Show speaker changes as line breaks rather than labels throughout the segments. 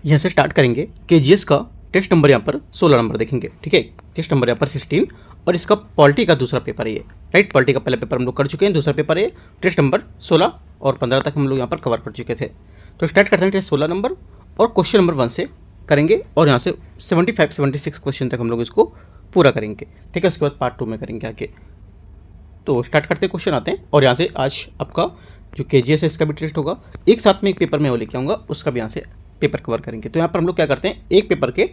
यहाँ से स्टार्ट करेंगे। केजीएस का टेस्ट नंबर यहाँ पर 16 नंबर देखेंगे, ठीक है। टेस्ट नंबर यहाँ पर 16 और इसका पॉलिटी का दूसरा पेपर है ये, राइट। पॉलिटी का पहला पेपर हम लोग कर चुके हैं, दूसरा पेपर है टेस्ट नंबर 16 और 15 तक हम लोग यहाँ पर कवर कर चुके थे। तो स्टार्ट करते हैं टेस्ट 16 नंबर और क्वेश्चन नंबर 1 से करेंगे और यहाँ से 75-76 क्वेश्चन तक हम लोग इसको पूरा करेंगे, ठीक है। उसके बाद पार्ट 2 में करेंगे आगे। तो स्टार्ट करते क्वेश्चन आते हैं और यहाँ से आज आपका जो केजीएस है इसका भी टेस्ट होगा, एक साथ में एक पेपर में वो लेके आऊँगा, उसका भी यहाँ से पेपर कवर करेंगे। तो यहाँ पर हम लोग क्या करते हैं, एक पेपर के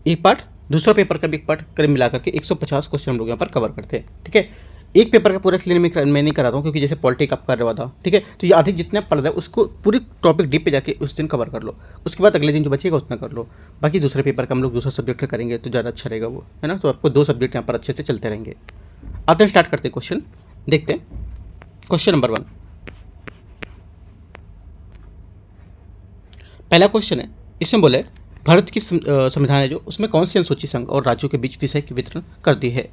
एक पार्ट, दूसरा पेपर का भी एक पार्ट करीब मिला करके 150 क्वेश्चन हम लोग यहाँ पर कवर करते हैं, ठीक है। एक पेपर का पूरा एक्सप्लेन मैं नहीं कराता हूँ क्योंकि जैसे पॉलिटिक आप कर रहा था, ठीक है। तो ये अधिक जितना पढ़ रहा है उसको पूरी टॉपिक डीप पे जाके उस दिन कवर कर लो, उसके बाद अगले दिन जो बचेगा उतना कर लो। बाकी दूसरे पेपर का हम लोग दूसरा सब्जेक्ट का करेंगे तो ज़्यादा अच्छा रहेगा वो, है ना। तो आपको 2 सब्जेक्ट यहाँ पर अच्छे से चलते रहेंगे। आते हैं, स्टार्ट करते क्वेश्चन, देखते हैं क्वेश्चन नंबर 1। पहला क्वेश्चन है, इसमें बोले भारत की संविधान है जो, उसमें कौन सी अनुसूची संघ और राज्यों के बीच विषय की वितरण करती है।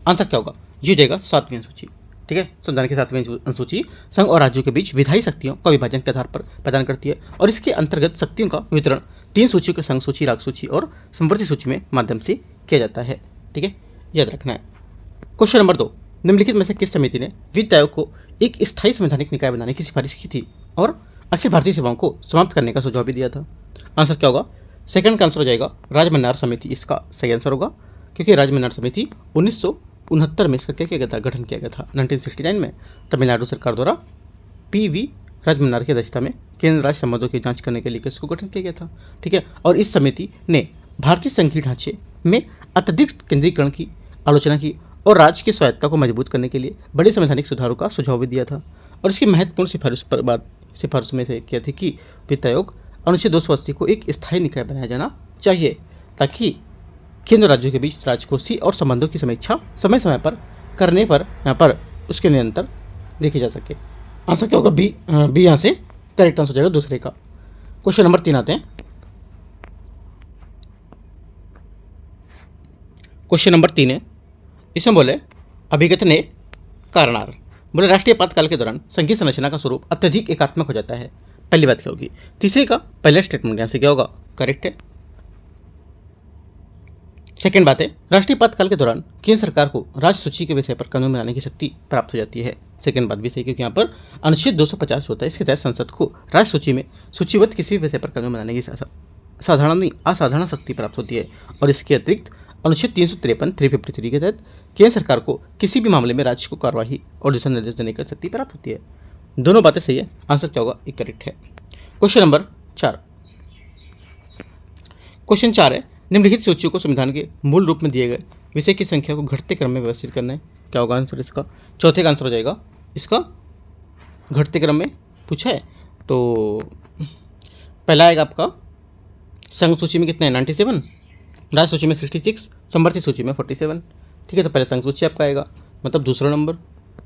आंसर क्या होगा, जी हो जाएगा 7वीं अनुसूची, ठीक है। संविधान की 7वीं अनुसूची संघ और राज्यों के बीच विधायी शक्तियों का विभाजन के आधार पर प्रदान करती है और इसके अंतर्गत शक्तियों का वितरण 3 सूचियों के संघ सूची, राग सूची और समवर्ती सूची में माध्यम से किया जाता है, ठीक है, याद रखना है। क्वेश्चन नंबर 2, निम्नलिखित में से किस समिति ने वित्त आयोग को एक स्थायी संवैधानिक निकाय बनाने की सिफारिश की थी और अखिल भारतीय सेवाओं को समाप्त करने का सुझाव भी दिया था। आंसर क्या होगा, सेकंड का आंसर हो जाएगा राजमन्नार समिति, इसका सही आंसर होगा क्योंकि राजमन्नार समिति 1969 में इसका क्या किया गया था, गठन किया गया था। 1969 में तमिलनाडु सरकार द्वारा PV राजमन्नार की अध्यक्षता में केंद्र राज्य संबंधों की जांच करने के लिए इसको गठन किया गया था, ठीक है। और इस समिति ने भारतीय संघीय ढांचे में अत्यधिक केंद्रीकरण की आलोचना की और राज्य की स्वायत्तता को मजबूत करने के लिए बड़े संवैधानिक सुधारों का सुझाव भी दिया था। और इसकी महत्वपूर्ण सिफारिश में से क्या थी कि वित्त आयोग अनुच्छेद 280 को एक स्थायी निकाय बनाया जाना चाहिए ताकि केंद्र राज्यों के बीच राजकोषीय और संबंधों की समीक्षा समय समय पर करने पर यहाँ पर उसके निरंतर देखे जा सके। आंसर क्या होगा, बी यहाँ से करेक्ट आंसर हो जाएगा दूसरे का। क्वेश्चन नंबर 3 आते हैं। क्वेश्चन नंबर 3 है, इसमें बोले अभिगत ने कारणार, बोले राष्ट्रीय आपातकाल के दौरान संघीय संरचना का स्वरूप अत्यधिक एकात्मक हो जाता है। पहली बात क्या होगी, तीसरे का पहला स्टेटमेंट यहाँ से क्या होगा, करेक्ट है। सेकंड बात है, राष्ट्रीय आपातकाल के दौरान केंद्र सरकार को राज्य सूची के विषय पर कानून बनाने की शक्ति प्राप्त हो जाती है। सेकंड बात भी सही क्योंकि यहाँ पर अनुच्छेद 250 होता है, इसके तहत संसद को राज्य सूची में सूचीबद्ध किसी विषय पर कानून बनाने की असाधारण शक्ति प्राप्त होती है। और इसके अतिरिक्त अनुच्छेद 353 के तहत केंद्र सरकार को किसी भी मामले में राज्य को कार्यवाही और दिशा निर्देश देने की शक्ति प्राप्त होती है। दोनों बातें सही है, आंसर क्या होगा, एक करेक्ट है। Question number 4। क्वेश्चन 4 है, निम्नलिखित सूचियों को संविधान के मूल रूप में दिए गए विषय की संख्या को घटते क्रम में व्यवस्थित करना है। क्या होगा आंसर इसका, चौथे का आंसर हो जाएगा इसका घटते क्रम में पूछा है। तो पहला आएगा आपका संघ सूची में कितना है 97, राज्य सूची में 66, समवर्ती सूची में 47, ठीक है। तो पहले संघ सूची आपका आएगा मतलब दूसरा नंबर,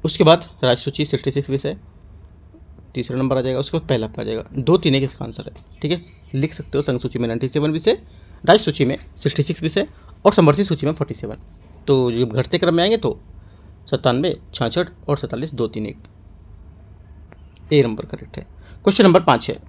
उसके बाद राज्य सूची 66 विषय तीसरा नंबर आ जाएगा, उसके बाद पहला आपका आ जाएगा। 2, 3 एक इसका आंसर है, ठीक है। लिख सकते हो संघ सूची में 97 विषय, राज्य सूची में 66 विषय और समवर्ती सूची में 47। तो जब घटते क्रम में आएंगे तो 97, 66 और 47, 2, 3, 1 ए नंबर करेक्ट है। क्वेश्चन नंबर 5 है,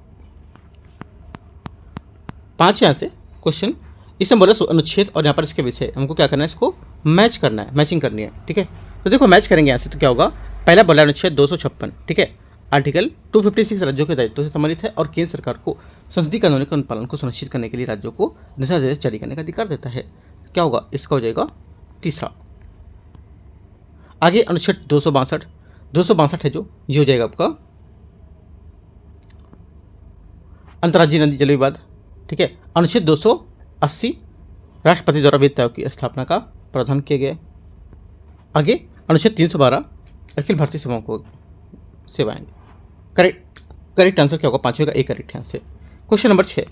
5 यहाँ से क्वेश्चन, इसमें बोला अनुच्छेद और यहाँ पर इसके विषय हमको क्या करना है, इसको मैच करना है, मैचिंग करनी है, ठीक है। तो देखो मैच करेंगे यहाँ से, तो क्या होगा, पहला बोला अनुच्छेद 256, ठीक है। आर्टिकल 256 राज्यों के दायित्व से संबंधित है और केंद्र सरकार को संसदीय कानूनों के अनुपालन को सुनिश्चित करने के लिए राज्यों को दिशा निर्देश जारी करने का अधिकार देता है। क्या होगा, इसका हो जाएगा तीसरा। आगे अनुच्छेद 262 है जो ये हो जाएगा आपका अंतर्राज्यीय नदी जल विवाद, ठीक है। अनुच्छेद 280 राष्ट्रपति द्वारा वित्त आयोग की स्थापना का प्रावधान किया गया। आगे अनुच्छेद 312 अखिल भारतीय सेवाओं को सेवाएं। करेक्ट आंसर क्या होगा, पांचवें का एक करेक्ट है यहाँ से। क्वेश्चन नंबर 6,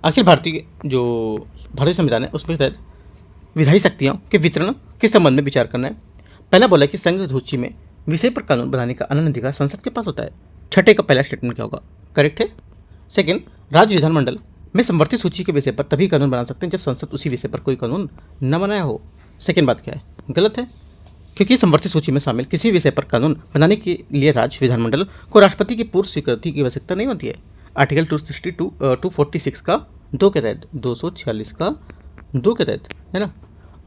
अखिल भारतीय जो भारतीय संविधान है उसमें तहत विधायी शक्तियों के वितरण के संबंध में विचार करना है। पहला बोला कि संघ सूची में विषय पर कानून बनाने का अनन्य अधिकार संसद के पास होता है। छठे का पहला स्टेटमेंट क्या होगा, करेक्ट है। सेकंड, राज्य विधानमंडल में समवर्ती सूची के विषय पर तभी कानून बना सकते हैं जब संसद उसी विषय पर कोई कानून न बनाया हो। सेकंड बात क्या है, गलत है क्योंकि समवर्ती सूची में शामिल किसी विषय पर कानून बनाने के लिए राज्य विधानमंडल को राष्ट्रपति की पूर्व स्वीकृति की आवश्यकता नहीं होती है। आर्टिकल 246 का 2 के तहत, 246 का 2 के तहत, है ना।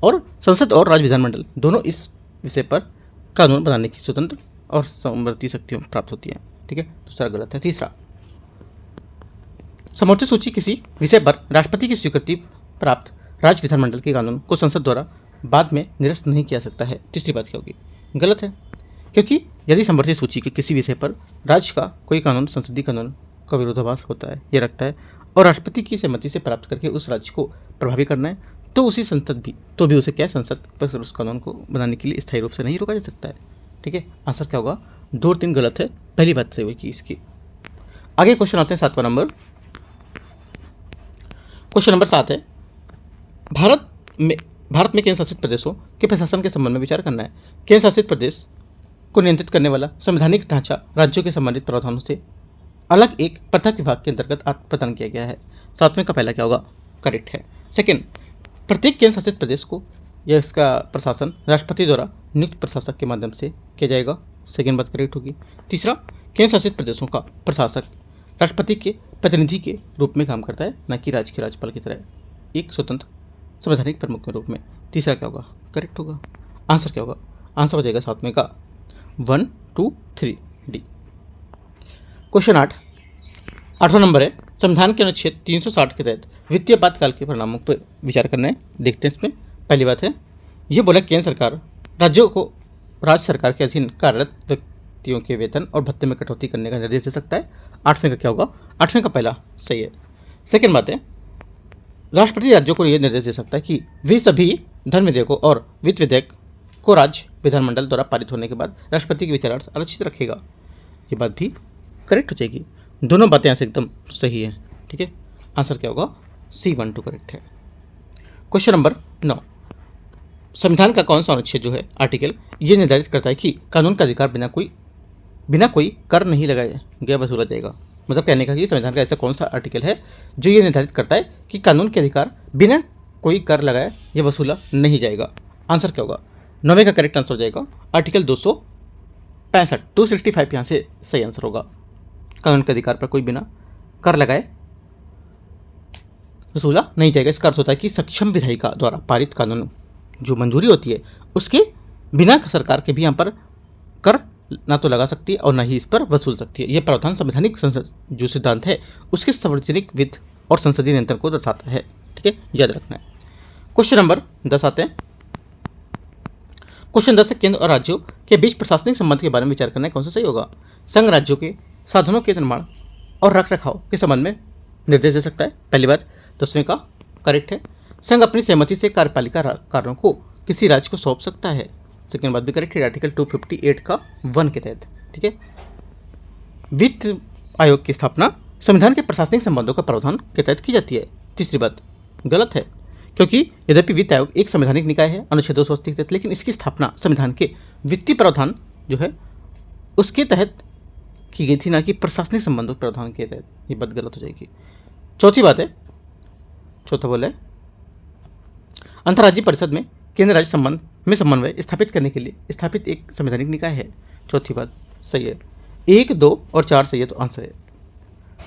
और संसद और राज्य विधानमंडल दोनों इस विषय पर कानून बनाने की स्वतंत्र और समवर्ती शक्तियों प्राप्त होती हैं। ठीक है, दूसरा गलत है। तीसरा, समवर्ती सूची किसी विषय पर राष्ट्रपति की स्वीकृति प्राप्त राज्य विधानमंडल के कानून को संसद द्वारा बाद में निरस्त नहीं किया सकता है। तीसरी बात क्या होगी? गलत है, क्योंकि यदि समवर्ती सूची के किसी विषय पर राज्य का कोई कानून संसदीय कानून का विरोधाभास होता है या रखता है और राष्ट्रपति की सहमति से प्राप्त करके उस राज्य को प्रभावी करना है, तो उसी संसद भी उसे क्या, संसद पर उस कानून को बनाने के लिए स्थायी रूप से नहीं रोका जा सकता है। ठीक है, आंसर क्या होगा? 2 और 3 गलत है, पहली बात सही होगी इसकी। आगे क्वेश्चन आते हैं 7वां नंबर। क्वेश्चन नंबर 7 है, भारत में केंद्र शासित प्रदेशों के प्रशासन के संबंध में विचार करना है। केंद्र शासित प्रदेश को नियंत्रित करने वाला संवैधानिक ढांचा राज्यों के संबंधित प्रावधानों से अलग एक पृथक विभाग के अंतर्गत प्रदान किया गया है। 7वें का पहला क्या होगा? करेक्ट है। सेकंड, प्रत्येक केंद्र शासित प्रदेश को या इसका प्रशासन राष्ट्रपति द्वारा नियुक्त प्रशासक के माध्यम से किया जाएगा। सेकंड बात करेक्ट होगी। तीसरा, केंद्र शासित प्रदेशों का प्रशासक राष्ट्रपति के प्रतिनिधि के रूप में काम करता है, न कि राज्य के राज्यपाल की तरह एक स्वतंत्र संवैधानिक प्रमुख के रूप में। तीसरा क्या होगा? करेक्ट होगा। आंसर क्या होगा? आंसर हो जाएगा 7वें का 1, 2, 3 डी। क्वेश्चन 8वां नंबर है, संविधान के अनुच्छेद 360 के तहत वित्तीय आपातकाल के परिणामों पर विचार करना है। देखते हैं इसमें। पहली बात है, यह बोला केंद्र सरकार राज्यों को राज्य सरकार के अधीन कार्यरत व्यक्तियों के वेतन और भत्ते में कटौती करने का निर्देश दे सकता है। 8वें का क्या होगा? 8वें का पहला सही है। सेकेंड बात है, राष्ट्रपति राज्यों को यह निर्देश दे सकता है कि वे सभी धन विधेयकों और वित्त विधेयक को राज्य विधानमंडल द्वारा पारित होने के बाद राष्ट्रपति के विचारार्थ आरक्षित रखेगा। ये बात भी करेक्ट हो जाएगी। दोनों बातें यहाँ से एकदम सही है। ठीक है, आंसर क्या होगा? C12 करेक्ट है। क्वेश्चन नंबर 9, संविधान का कौन सा अनुच्छेद जो है आर्टिकल ये निर्धारित करता है कि कानून का अधिकार बिना कोई कर नहीं लगाया गया वसूला जाएगा। मतलब कहने का कि संविधान का ऐसा कौन सा आर्टिकल है जो ये निर्धारित करता है कि कानून के अधिकार बिना कोई कर लगाए या वसूला नहीं जाएगा। आंसर क्या होगा? 9वें का करेक्ट आंसर हो जाएगा आर्टिकल 265, 265 यहाँ से सही आंसर होगा। कानून के अधिकार पर कोई बिना कर लगाए वसूला नहीं जाएगा। इसका अर्थ होता है कि सक्षम विधायिका द्वारा पारित कानून जो मंजूरी होती है उसके बिना सरकार के भी यहाँ पर कर ना तो लगा सकती है और ना ही इस पर वसूल सकती है। यह प्रावधान संवैधानिक संसद जो सिद्धांत है उसके सार्वजनिक वित्त और संसदीय नियंत्रण को दर्शाता है। ठीक है, याद रखना है। क्वेश्चन नंबर 10 आते हैं। क्वेश्चन 10 है, केंद्र और राज्यों के बीच प्रशासनिक संबंध के बारे में विचार करना है। कौन सा सही होगा? संघ राज्यों के साधनों के निर्माण और रख रखाव के संबंध में निर्देश दे सकता है। पहली बात 10वें का करेक्ट है। संघ अपनी सहमति से कार्यपालिका कार्यों को किसी राज्य को सौंप सकता है। सेकेंड बात भी करेक्ट है, आर्टिकल 258 का 1 के तहत। ठीक है, वित्त आयोग की स्थापना संविधान के प्रशासनिक संबंधों का प्रावधान के तहत की जाती है। तीसरी बात गलत है, क्योंकि यद्यपि वित्त आयोग एक संवैधानिक निकाय है अनुच्छेद 280 के तहत, लेकिन इसकी स्थापना संविधान के वित्तीय प्रावधान जो है उसके तहत की गई थी, ना कि प्रशासनिक संबंधों के प्रावधान के तहत। ये बात गलत हो जाएगी। चौथी बात है, चौथा बोला है, अंतर्राज्यीय परिषद में केंद्र राज्य संबंध में समन्वय स्थापित करने के लिए स्थापित एक संवैधानिक निकाय है। चौथी बात सही है। 1, 2 और 4 सही है, तो आंसर है।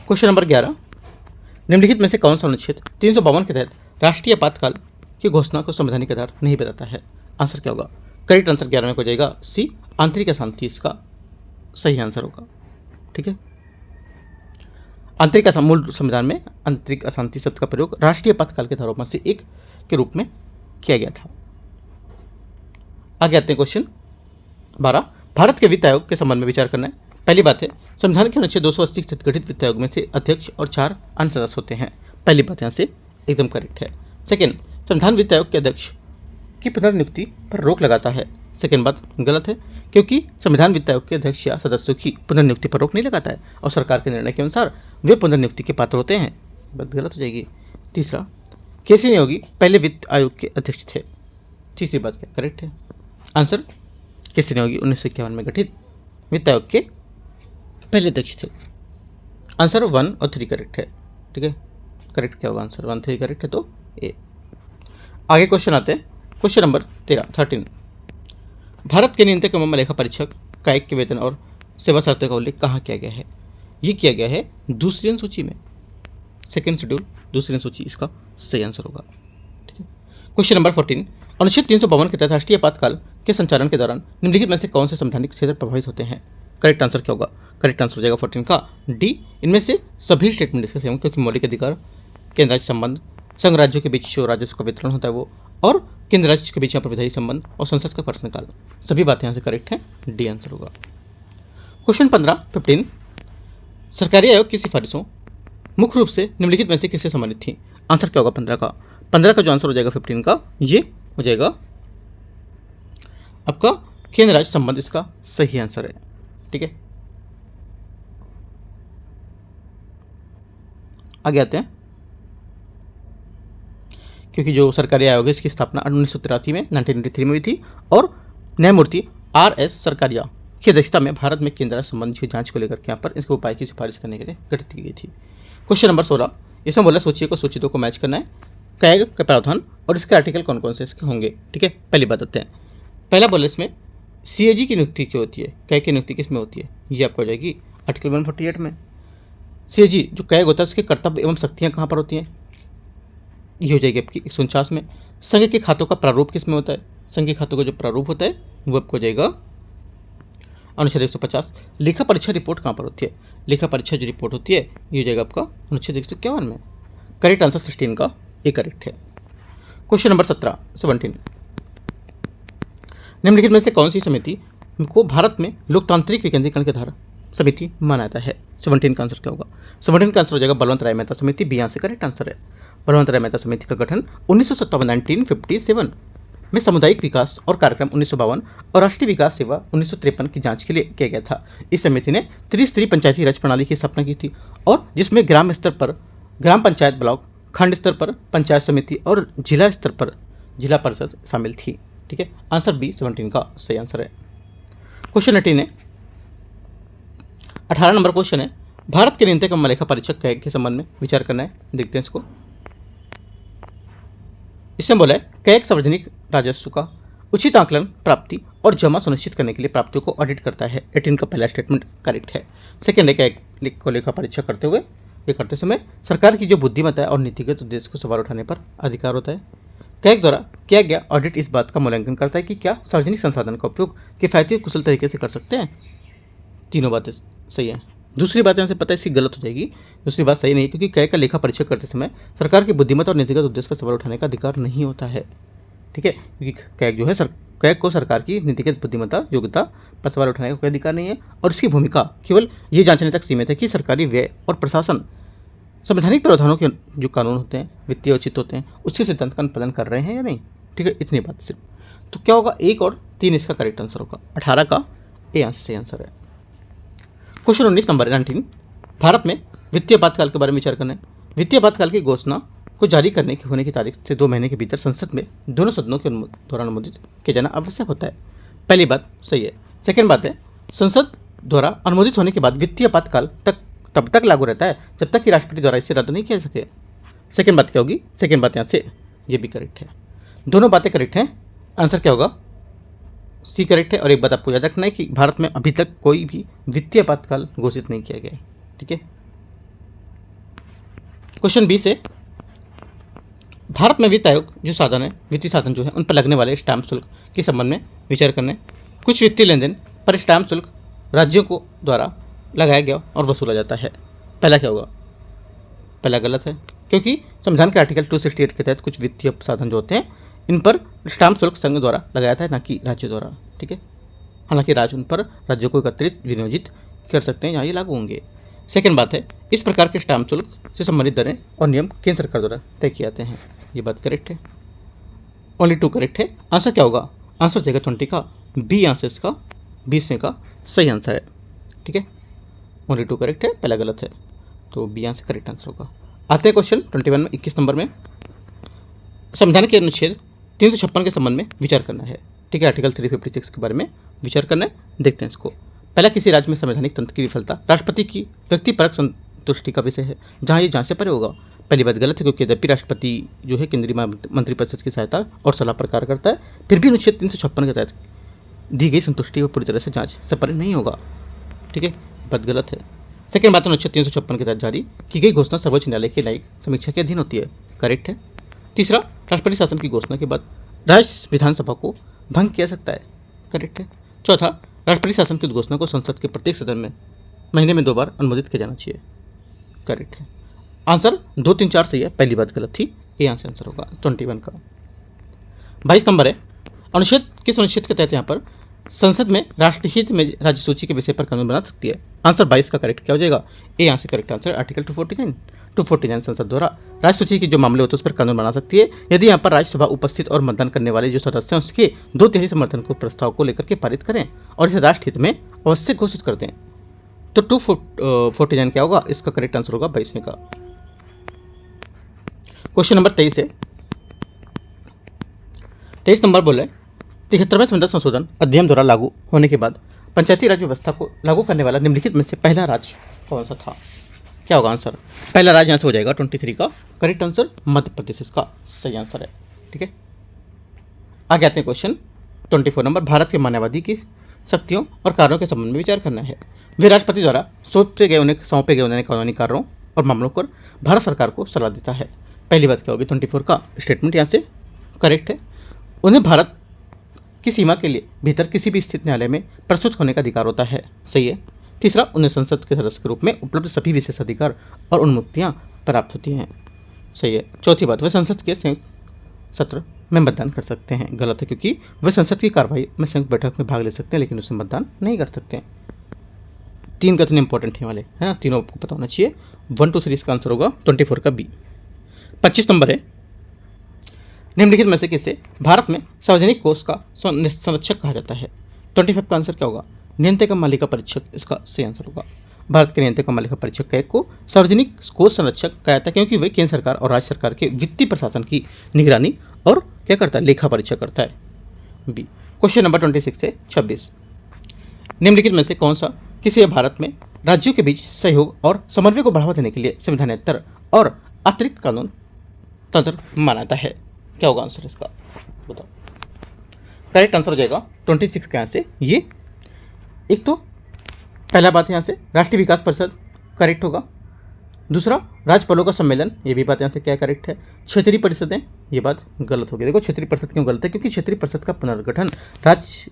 क्वेश्चन नंबर 11, निम्नलिखित में से कौन सा अनुच्छेद 352 के तहत राष्ट्रीय आपातकाल की घोषणा को संवैधानिक आधार नहीं बताता है? आंसर क्या होगा? करेक्ट आंसर 11 में हो जाएगा सी, आंतरिक अशांति इसका सही आंसर होगा। ठीक है, आंतरिक मूल संविधान में आंतरिक अशांति शब्द का प्रयोग राष्ट्रीय आपातकाल के धारों में से एक के रूप में किया गया था। आगे आते हैं क्वेश्चन 12, भारत के वित्त आयोग के संबंध में विचार करना है। पहली बात है, संविधान के अनुच्छेद 280 के तहत गठित वित्त आयोग में से अध्यक्ष और 4 अन्य सदस्य होते हैं। पहली बात यहाँ से एकदम करेक्ट है। सेकेंड, संविधान वित्त आयोग के अध्यक्ष की पुनर्नियुक्ति पर रोक लगाता है। सेकेंड बात गलत है, क्योंकि संविधान वित्त आयोग के अध्यक्ष या सदस्यों की पुनर्नियुक्ति पर रोक नहीं लगाता है और सरकार के निर्णय के अनुसार वे पुनर्नियुक्ति के पात्र होते हैं। बात गलत हो जाएगी। तीसरा, केसी नियोगी पहले वित्त आयोग के अध्यक्ष थे। तीसरी बात क्या करेक्ट है? आंसर केसी नियोगी 1951 में गठित वित्त आयोग के पहले अध्यक्ष थे। आंसर 1 और 3 करेक्ट है। ठीक है, करेक्ट क्या होगा? आंसर 1, 3 करेक्ट है, तो ए। आगे क्वेश्चन आते हैं। क्वेश्चन नंबर 13, भारत के नियंत्रक एवं लेखा परीक्षक कायक के वेतन और सेवा शर्तों का उल्लेख कहाँ किया गया है? ये किया गया है दूसरी अनुसूची में। सेकेंड शेड्यूल दूसरी अनुसूची इसका सही आंसर होगा। ठीक है। क्वेश्चन नंबर 14, अनुच्छेद 352 के तहत राष्ट्रीय आपातकाल के संचालन के दौरान निम्नलिखित में से कौन से संवैधानिक क्षेत्र प्रभावित होते हैं? करेक्ट आंसर क्या होगा? करेक्ट आंसर हो जाएगा 14 का डी, इनमें से सभी स्टेटमेंट डिस्कस होंगे, क्योंकि मौलिक अधिकार, केंद्र राज्य संबंध, संघ राज्यों के बीच जो राजस्व का वितरण होता है वो, और केंद्र राज्य के बीच यहाँ पर विधायी संबंध और संसद का प्रश्नकाल, सभी बातें यहाँ से करेक्ट हैं, डी आंसर होगा। क्वेश्चन 15 सरकारी आयोग की सिफारिशों मुख्य रूप से निम्नलिखित में से किससे संबंधित थी? आंसर क्या होगा 15 का जो आंसर हो जाएगा 15 का, ये हो जाएगा आपका केंद्र राज्य संबंध, इसका सही आंसर है। ठीक है, आगे आते हैं, क्योंकि जो सरकारी आयोग है इसकी स्थापना 1983 में 1993 में हुई थी और न्यायमूर्ति RS सरकारिया की अध्यक्षता में भारत में केंद्र राज्य संबंध की जांच को लेकर यहाँ पर इसके उपाय की सिफारिश करने के लिए गठित की गई थी। क्वेश्चन नंबर 16, इसमें बोला सूची को सूची 2 को मैच करना है, कैग का प्रावधान और इसके आर्टिकल कौन कौन से इसके होंगे। ठीक है, पहली बात आते हैं, पहला बोला इसमें CAG की नियुक्ति क्यों होती है, कैग की नियुक्ति किस में होती है? ये आपको हो जाएगी आर्टिकल 148 में। CAG जो कैग होता है उसके कर्तव्य एवं शक्तियाँ कहाँ पर होती हैं? ये हो जाएगी आपकी 149 में। संघ के खातों का प्रारूप किस में होता है? संघ के खातों का जो प्रारूप होता है वो आपको हो जाएगा अनुच्छेद 150। लेखा परीक्षा रिपोर्ट कहाँ पर होती है? लेखा परीक्षा जो रिपोर्ट होती है ये हो जाएगा आपका अनुच्छेद 151 में। करेक्ट आंसर 16 का ए करेक्ट है। क्वेश्चन नंबर 17 निम्नलिखित में से कौन सी समिति को भारत में लोकतांत्रिक विकेंद्रीकरण के धारा समिति माना जाता है? 17 का आंसर क्या होगा? 17 का आंसर हो जाएगा बलवंत राय मेहता समिति, बी यहाँ से करेक्ट आंसर है। बलवंत राय मेहता समिति का गठन 1957 में सामुदायिक विकास और कार्यक्रम 1952 और राष्ट्रीय विकास सेवा 1953 की जांच के लिए किया गया था। इस समिति ने त्रिस्तरीय पंचायती राज प्रणाली की स्थापना की थी और जिसमें ग्राम स्तर पर ग्राम पंचायत ब्लॉक, खंड स्तर पर पंचायत समिति और जिला स्तर पर जिला परिषद शामिल थी। ठीक है, आंसर बी 17 का सही आंसर है। क्वेश्चन 18 है, 18 नंबर क्वेश्चन है, भारत के न्यूनतम लेखा परीक्षक कैग के संबंध में विचार करना है। देखते हैं इसको। इसमें बोला है कैग सार्वजनिक राजस्व का उचित आकलन, प्राप्ति और जमा सुनिश्चित करने के लिए प्राप्तियों को ऑडिट करता है। 18 का पहला स्टेटमेंट करेक्ट है। सेकेंड है कैग को लेखा परीक्षा करते समय सरकार की जो बुद्धिमत्ता और नीतिगत उद्देश्य को सवाल उठाने पर अधिकार होता है। कैग द्वारा किया गया ऑडिट इस बात का मूल्यांकन करता है कि क्या सार्वजनिक संसाधन का उपयोग किफायती और कुशल तरीके से कर सकते हैं। तीनों बातें सही है। दूसरी बात यहाँ से पता है इसकी गलत हो जाएगी। दूसरी बात सही नहीं, क्योंकि कैग का लेखा परीक्षा करते समय सरकार की बुद्धिमत्ता और नीतिगत उद्देश्य पर सवाल उठाने का अधिकार नहीं होता है। ठीक है, क्योंकि कैग जो है कैग को सरकार की नीतिगत बुद्धिमत्ता योग्यता पर सवाल उठाने का कोई अधिकार नहीं है और इसकी भूमिका केवल ये जांचने तक सीमित है कि सरकारी व्यय और प्रशासन संवैधानिक प्रावधानों के जो कानून होते हैं, वित्तीय उचित होते हैं, उसके सिद्धांत का पालन कर रहे हैं या नहीं। ठीक है, इतनी बात सिर्फ। तो क्या होगा, 1 और 3 इसका करेक्ट आंसर होगा। 18 का ए यहाँ से सही आंसर है। क्वेश्चन 19 नंबर 19, भारत में वित्तीय आपातकाल के बारे में विचार करना है। वित्तीय आपातकाल की घोषणा को जारी करने की होने की तारीख से 2 महीने के भीतर संसद में दोनों सदनों के द्वारा अनुमोदित किया जाना आवश्यक होता है। पहली बात सही है। सेकेंड बात है, संसद द्वारा अनुमोदित होने के बाद वित्तीय आपातकाल तब तक लागू रहता है जब तक कि राष्ट्रपति द्वारा इसे रद्द नहीं किया जा सके। सेकेंड बात क्या होगी? सेकेंड बात यहाँ से ये भी करेक्ट है। दोनों बातें करेक्ट हैं। आंसर क्या होगा? सी करेक्ट है। और एक बात आपको याद रखना है कि भारत में अभी तक कोई भी वित्तीय आपातकाल घोषित नहीं किया गया है। ठीक है। क्वेश्चन 20 है, भारत में वित्त आयोग जो साधन है, वित्तीय साधन जो है, उन पर लगने वाले स्टैम्प शुल्क के संबंध में विचार करने। कुछ वित्तीय लेन देन पर स्टैम्प शुल्क राज्यों को द्वारा लगाया गया और वसूला जाता है। पहला क्या होगा? पहला गलत है, क्योंकि संविधान के आर्टिकल 268 के तहत कुछ वित्तीय साधन जो होते हैं इन पर स्टैम्प शुल्क संघ द्वारा लगाया था, ना कि राज्य द्वारा। ठीक है, हालांकि राज्य उन पर राज्यों को एकत्रित विनियोजित कर सकते हैं जहाँ ये लागू होंगे। सेकेंड बात है, इस प्रकार के स्टैम्प शुल्क से संबंधित दरें और नियम केंद्र सरकार द्वारा तय किए जाते हैं। ये बात करेक्ट है। ओनली 2 करेक्ट है। आंसर क्या होगा? आंसर हो जाएगा 20 का बी। आंसर इसका 20 का सही आंसर है। ठीक है, ओनली 2 करेक्ट है, पहला गलत है, तो बी यहाँ से करेक्ट आंसर होगा। आते हैं क्वेश्चन 21 में 21 नंबर में, संविधान के अनुच्छेद 356 के संबंध में विचार करना है। ठीक है, आर्टिकल 356 के बारे में विचार करना है। देखते हैं इसको। पहला, किसी राज्य में संवैधानिक तंत्र की विफलता राष्ट्रपति की व्यक्तिपरक संतुष्टि का विषय है, जहाँ ये जांच से परे होगा। पहली बात गलत है, क्योंकि यद्यपि राष्ट्रपति जो है केंद्रीय मंत्रिपरिषद की सहायता और सलाह पर कार्य करता है, फिर भी अनुच्छेद 356 के तहत दी गई संतुष्टि वो पूरी तरह से जांच से परे नहीं होगा। ठीक है, बात गलत है। सेकेंड बात है अनुच्छेद 356 के तहत जारी की गई घोषणा सर्वोच्च न्यायालय की न्यायिक समीक्षा के अधीन होती है। करेक्ट है। तीसरा, राष्ट्रपति शासन की घोषणा के बाद राज्य विधानसभा को भंग किया सकता है। करेक्ट है। चौथा, राष्ट्रपति शासन की घोषणा को संसद के प्रत्येक सदन में महीने में 2 बार अनुमोदित किया जाना चाहिए। करेक्ट है। आंसर 2, 3, 4 सही है, पहली बात गलत थी। ये यहाँ से आंसर होगा 21 का। 22 नंबर है, अनुच्छेद किस अनुच्छेद के तहत यहाँ पर संसद में राष्ट्रहित में राज्य सूची के विषय पर कानून बना सकती है। आंसर 22 का करेक्ट क्या हो जाएगा? ए यहाँ से करेक्ट आंसर आर्टिकल 249 संसद द्वारा राज्य सूची के जो मामले होते हैं उस पर कानून बना सकती है यदि यहाँ पर राज्यसभा उपस्थित और मतदान करने वाले जो सदस्य हैं उसके 2/3 समर्थन को प्रस्ताव को लेकर के पारित करें और इसे राष्ट्रहित में अवश्य घोषित कर दें। तो 249 क्या होगा? इसका करेक्ट आंसर होगा 22वें का। क्वेश्चन नंबर 23 है। 23 नंबर बोले 73वें संविधान संशोधन अधिनियम द्वारा लागू होने के बाद पंचायती राज व्यवस्था को लागू करने वाला निम्नलिखित में से पहला राज्य कौन सा था? क्या होगा आंसर? पहला राज्य यहाँ से हो जाएगा 23 का करेक्ट आंसर मध्य प्रदेश इसका सही आंसर है। ठीक है, आगे आते हैं क्वेश्चन 24 नंबर। भारत के मानववादी की शक्तियों और कार्यों के संबंध में विचार करना है। वे राष्ट्रपति द्वारा सौंपे गए उन्हें कानूनी कार्यों और मामलों पर भारत सरकार को सलाह देता है। पहली बात क्या होगी? 24 का स्टेटमेंट यहाँ से करेक्ट है। उन्हें भारत की सीमा के लिए भीतर किसी भी स्थित न्यायालय में प्रस्तुत होने का अधिकार होता है। सही है। तीसरा, उन्हें संसद के सदस्य के रूप में उपलब्ध सभी विशेष अधिकार और उन्मुक्तियां प्राप्त होती हैं। सही है। चौथी बात, वे संसद के संयुक्त सत्र में मतदान कर सकते हैं। गलत है, क्योंकि वे संसद की कार्रवाई में संयुक्त बैठक में भाग ले सकते हैं लेकिन उसमें मतदान नहीं कर सकते हैं। 3 कितने इंपॉर्टेंट है वाले है ना, तीनों आपको पता होना चाहिए। 1, 2, 3 इसका आंसर होगा 24 का बी। 25 नंबर है, निम्नलिखित में से किसे भारत में सार्वजनिक कोष का संरक्षक कहा जाता है? 25 का आंसर क्या होगा? नियंत्रक मालिका परीक्षक इसका सही आंसर होगा। भारत के नियंत्रक मालिका परीक्षक कैग को सार्वजनिक कोष संरक्षक कहा जाता है क्योंकि वह केंद्र सरकार और राज्य सरकार के वित्तीय प्रशासन की निगरानी और क्या करता है? लेखा परीक्षा करता है। बी। क्वेश्चन नंबर 26 से 26, निम्नलिखित में से कौन सा किसी भारत में राज्यों के बीच सहयोग और समन्वय को बढ़ावा देने के लिए संविधानेतर और अतिरिक्त कानून तंत्र मानाता है? क्या होगा आंसर इसका? बताओ। करेक्ट आंसर हो जाएगा 26 के यहाँ से ये। एक तो पहला बात यहाँ से राष्ट्रीय विकास परिषद करेक्ट होगा। दूसरा, राज्यपालों का सम्मेलन, ये भी बात यहाँ से क्या करेक्ट है। क्षेत्रीय परिषदें, ये बात गलत होगी। देखो क्षेत्रीय परिषद क्यों गलत है? क्योंकि क्षेत्रीय परिषद का पुनर्गठन राज्य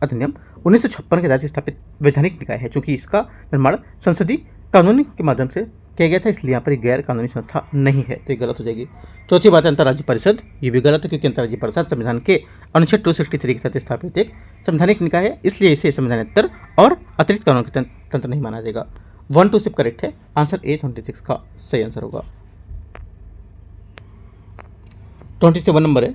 अधिनियम 1956 के राज्य स्थापित वैधानिक निकाय है। चूंकि इसका निर्माण संसदीय कानून के माध्यम से किया गया था इसलिए यहाँ पर गैर कानूनी संस्था नहीं है, तो ये गलत हो जाएगी। चौथी बात है अंतर्राज्यीय परिषद, ये भी गलत है क्योंकि अंतर्राज्यीय परिषद संविधान के अनुच्छेद 263 के तहत स्थापित एक संवैधानिक निकाय है इसलिए इसे संविधानेतर और अतिरिक्त कानून के तंत्र नहीं माना जाएगा। 1, 2 सिर्फ करेक्ट है। आंसर ए 26 का सही आंसर होगा। 27 नंबर है,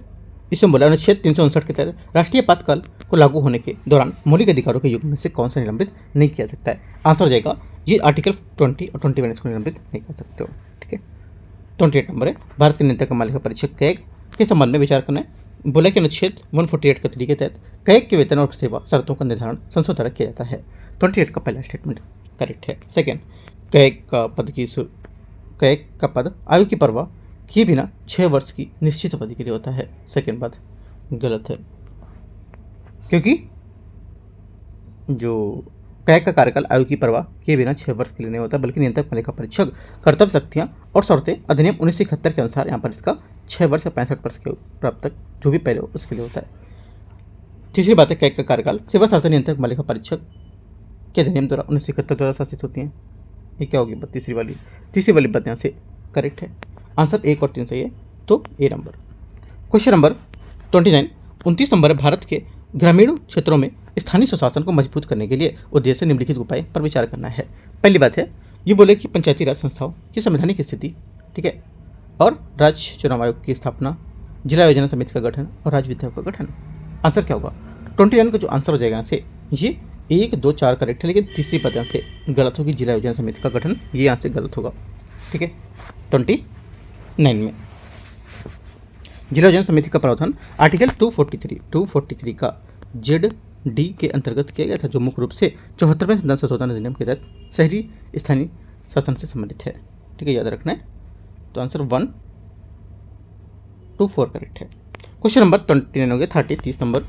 इसमें बोला अनुच्छेद 359 के तहत राष्ट्रीय आपातकाल को लागू होने के दौरान मौलिक अधिकारों के युग में से कौन सा निलंबित नहीं किया सकता है? आंसर हो जाएगा ये आर्टिकल 20 और 21 इसको निलंबित नहीं कर सकते हो। ठीक है। 28 नंबर है, भारत के नियंत्रक मालिका परीक्षक कैग के संबंध में विचार करना है। बोला कि अनुच्छेद 148 के तरीके के तहत कैग के वेतन और सेवा शर्तों का निर्धारण संसद द्वारा किया जाता है। 28 का पहला स्टेटमेंट करेक्ट है। सेकेंड, कैग का पद आयु की परवाह किए बिना 6 वर्ष की निश्चित अवधि के लिए होता है। सेकेंड बात गलत है क्योंकि जो कैग का कार्यकाल आयु की परवाह किए बिना 6 वर्ष के लिए नहीं होता बल्कि नियंत्रक मालिका परीक्षक कर्तव्य शक्तियां और शर्तें अधिनियम 1971 के अनुसार यहाँ पर इसका 6 वर्ष या 65 वर्ष के प्राप्त तक जो भी पहले हो उसके लिए होता है। तीसरी बात है, कैग का कार्यकाल सेवा शर्तें नियंत्रक मालिका परीक्षक के अधिनियम द्वारा 1971 द्वारा शासित होती हैं। ये क्या होगी? तीसरी वाली बात यहाँ से करेक्ट है। आंसर 1 और 3 सही है, तो ए नंबर। क्वेश्चन नंबर 29 नंबर है, भारत के ग्रामीण क्षेत्रों में स्थानीय स्वशासन को मजबूत करने के लिए उद्देश्य निम्नलिखित उपाय पर विचार करना है। पहली बात है, ये बोले कि पंचायती राज संस्थाओं की संवैधानिक स्थिति, ठीक है, और राज्य चुनाव आयोग की स्थापना, जिला योजना समिति का गठन और राज्य विधायक का गठन। आंसर क्या होगा? 21 का जो आंसर हो जाएगा यहाँ से ये 1, 2, 4 करेक्ट है लेकिन तीसरी बात यहाँ से गलत होगी, जिला योजना समिति का गठन, ये यहाँ से गलत होगा। ठीक है। 29 में जिला योजना समिति का प्रावधान आर्टिकल 243 का ZD के अंतर्गत किया गया था जो मुख्य रूप से 74वें संविधान संशोधन अधिनियम के तहत शहरी स्थानीय शासन से संबंधित है। ठीक है, याद रखना है। तो आंसर 1, 2, 4 करेक्ट है। क्वेश्चन नंबर 29 हो गया। 30 नंबर,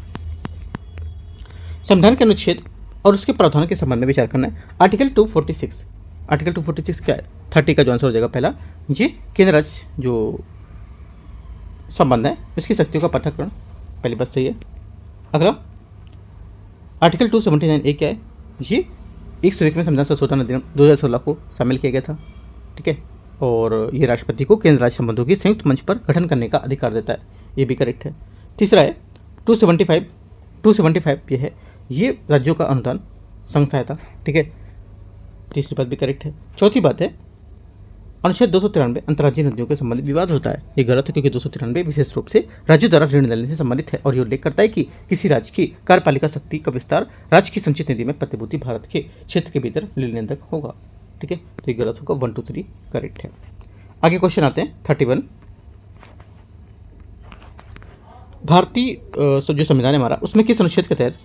संविधान के अनुच्छेद और उसके प्रावधान के संबंध में विचार करना है। आर्टिकल 246 आर्टिकल 246 क्या है? 30 का जो आंसर हो जाएगा पहला, ये केंद्र राज्य जो संबंध है इसकी शक्तियों का पृथक्करण, पहली बात सही है। अगला आर्टिकल 279A क्या है? ये 101वें संविधान संशोधन अधिनियम 2016 को शामिल किया गया था, ठीक है, और ये राष्ट्रपति को केंद्र राज्य संबंधों की संयुक्त मंच पर गठन करने का अधिकार देता है, ये भी करेक्ट है। तीसरा है 275 ये है, ये राज्यों का अनुदान संघ सहायता, ठीक है, तीसरी बात भी करेक्ट है। चौथी बात है अनुच्छेद 293 अंतर्राज्यीय नदियों के संबंधित विवाद होता है, ये गलत है क्योंकि 293 विशेष रूप से राज्यों द्वारा ऋण लेने से संबंधित है और ये उल्लेख करता है कि किसी राज्य की कार्यपालिका शक्ति का विस्तार राज्य की संचित निधि में प्रतिभूति भारत के क्षेत्र के भीतर लीन तक होगा, ठीक है, तो ये गलत होगा, 1 2 3 करेक्ट है। आगे क्वेश्चन आते हैं 31। भारतीय जो संविधान है हमारा उसमें किस अनुच्छेद के तहत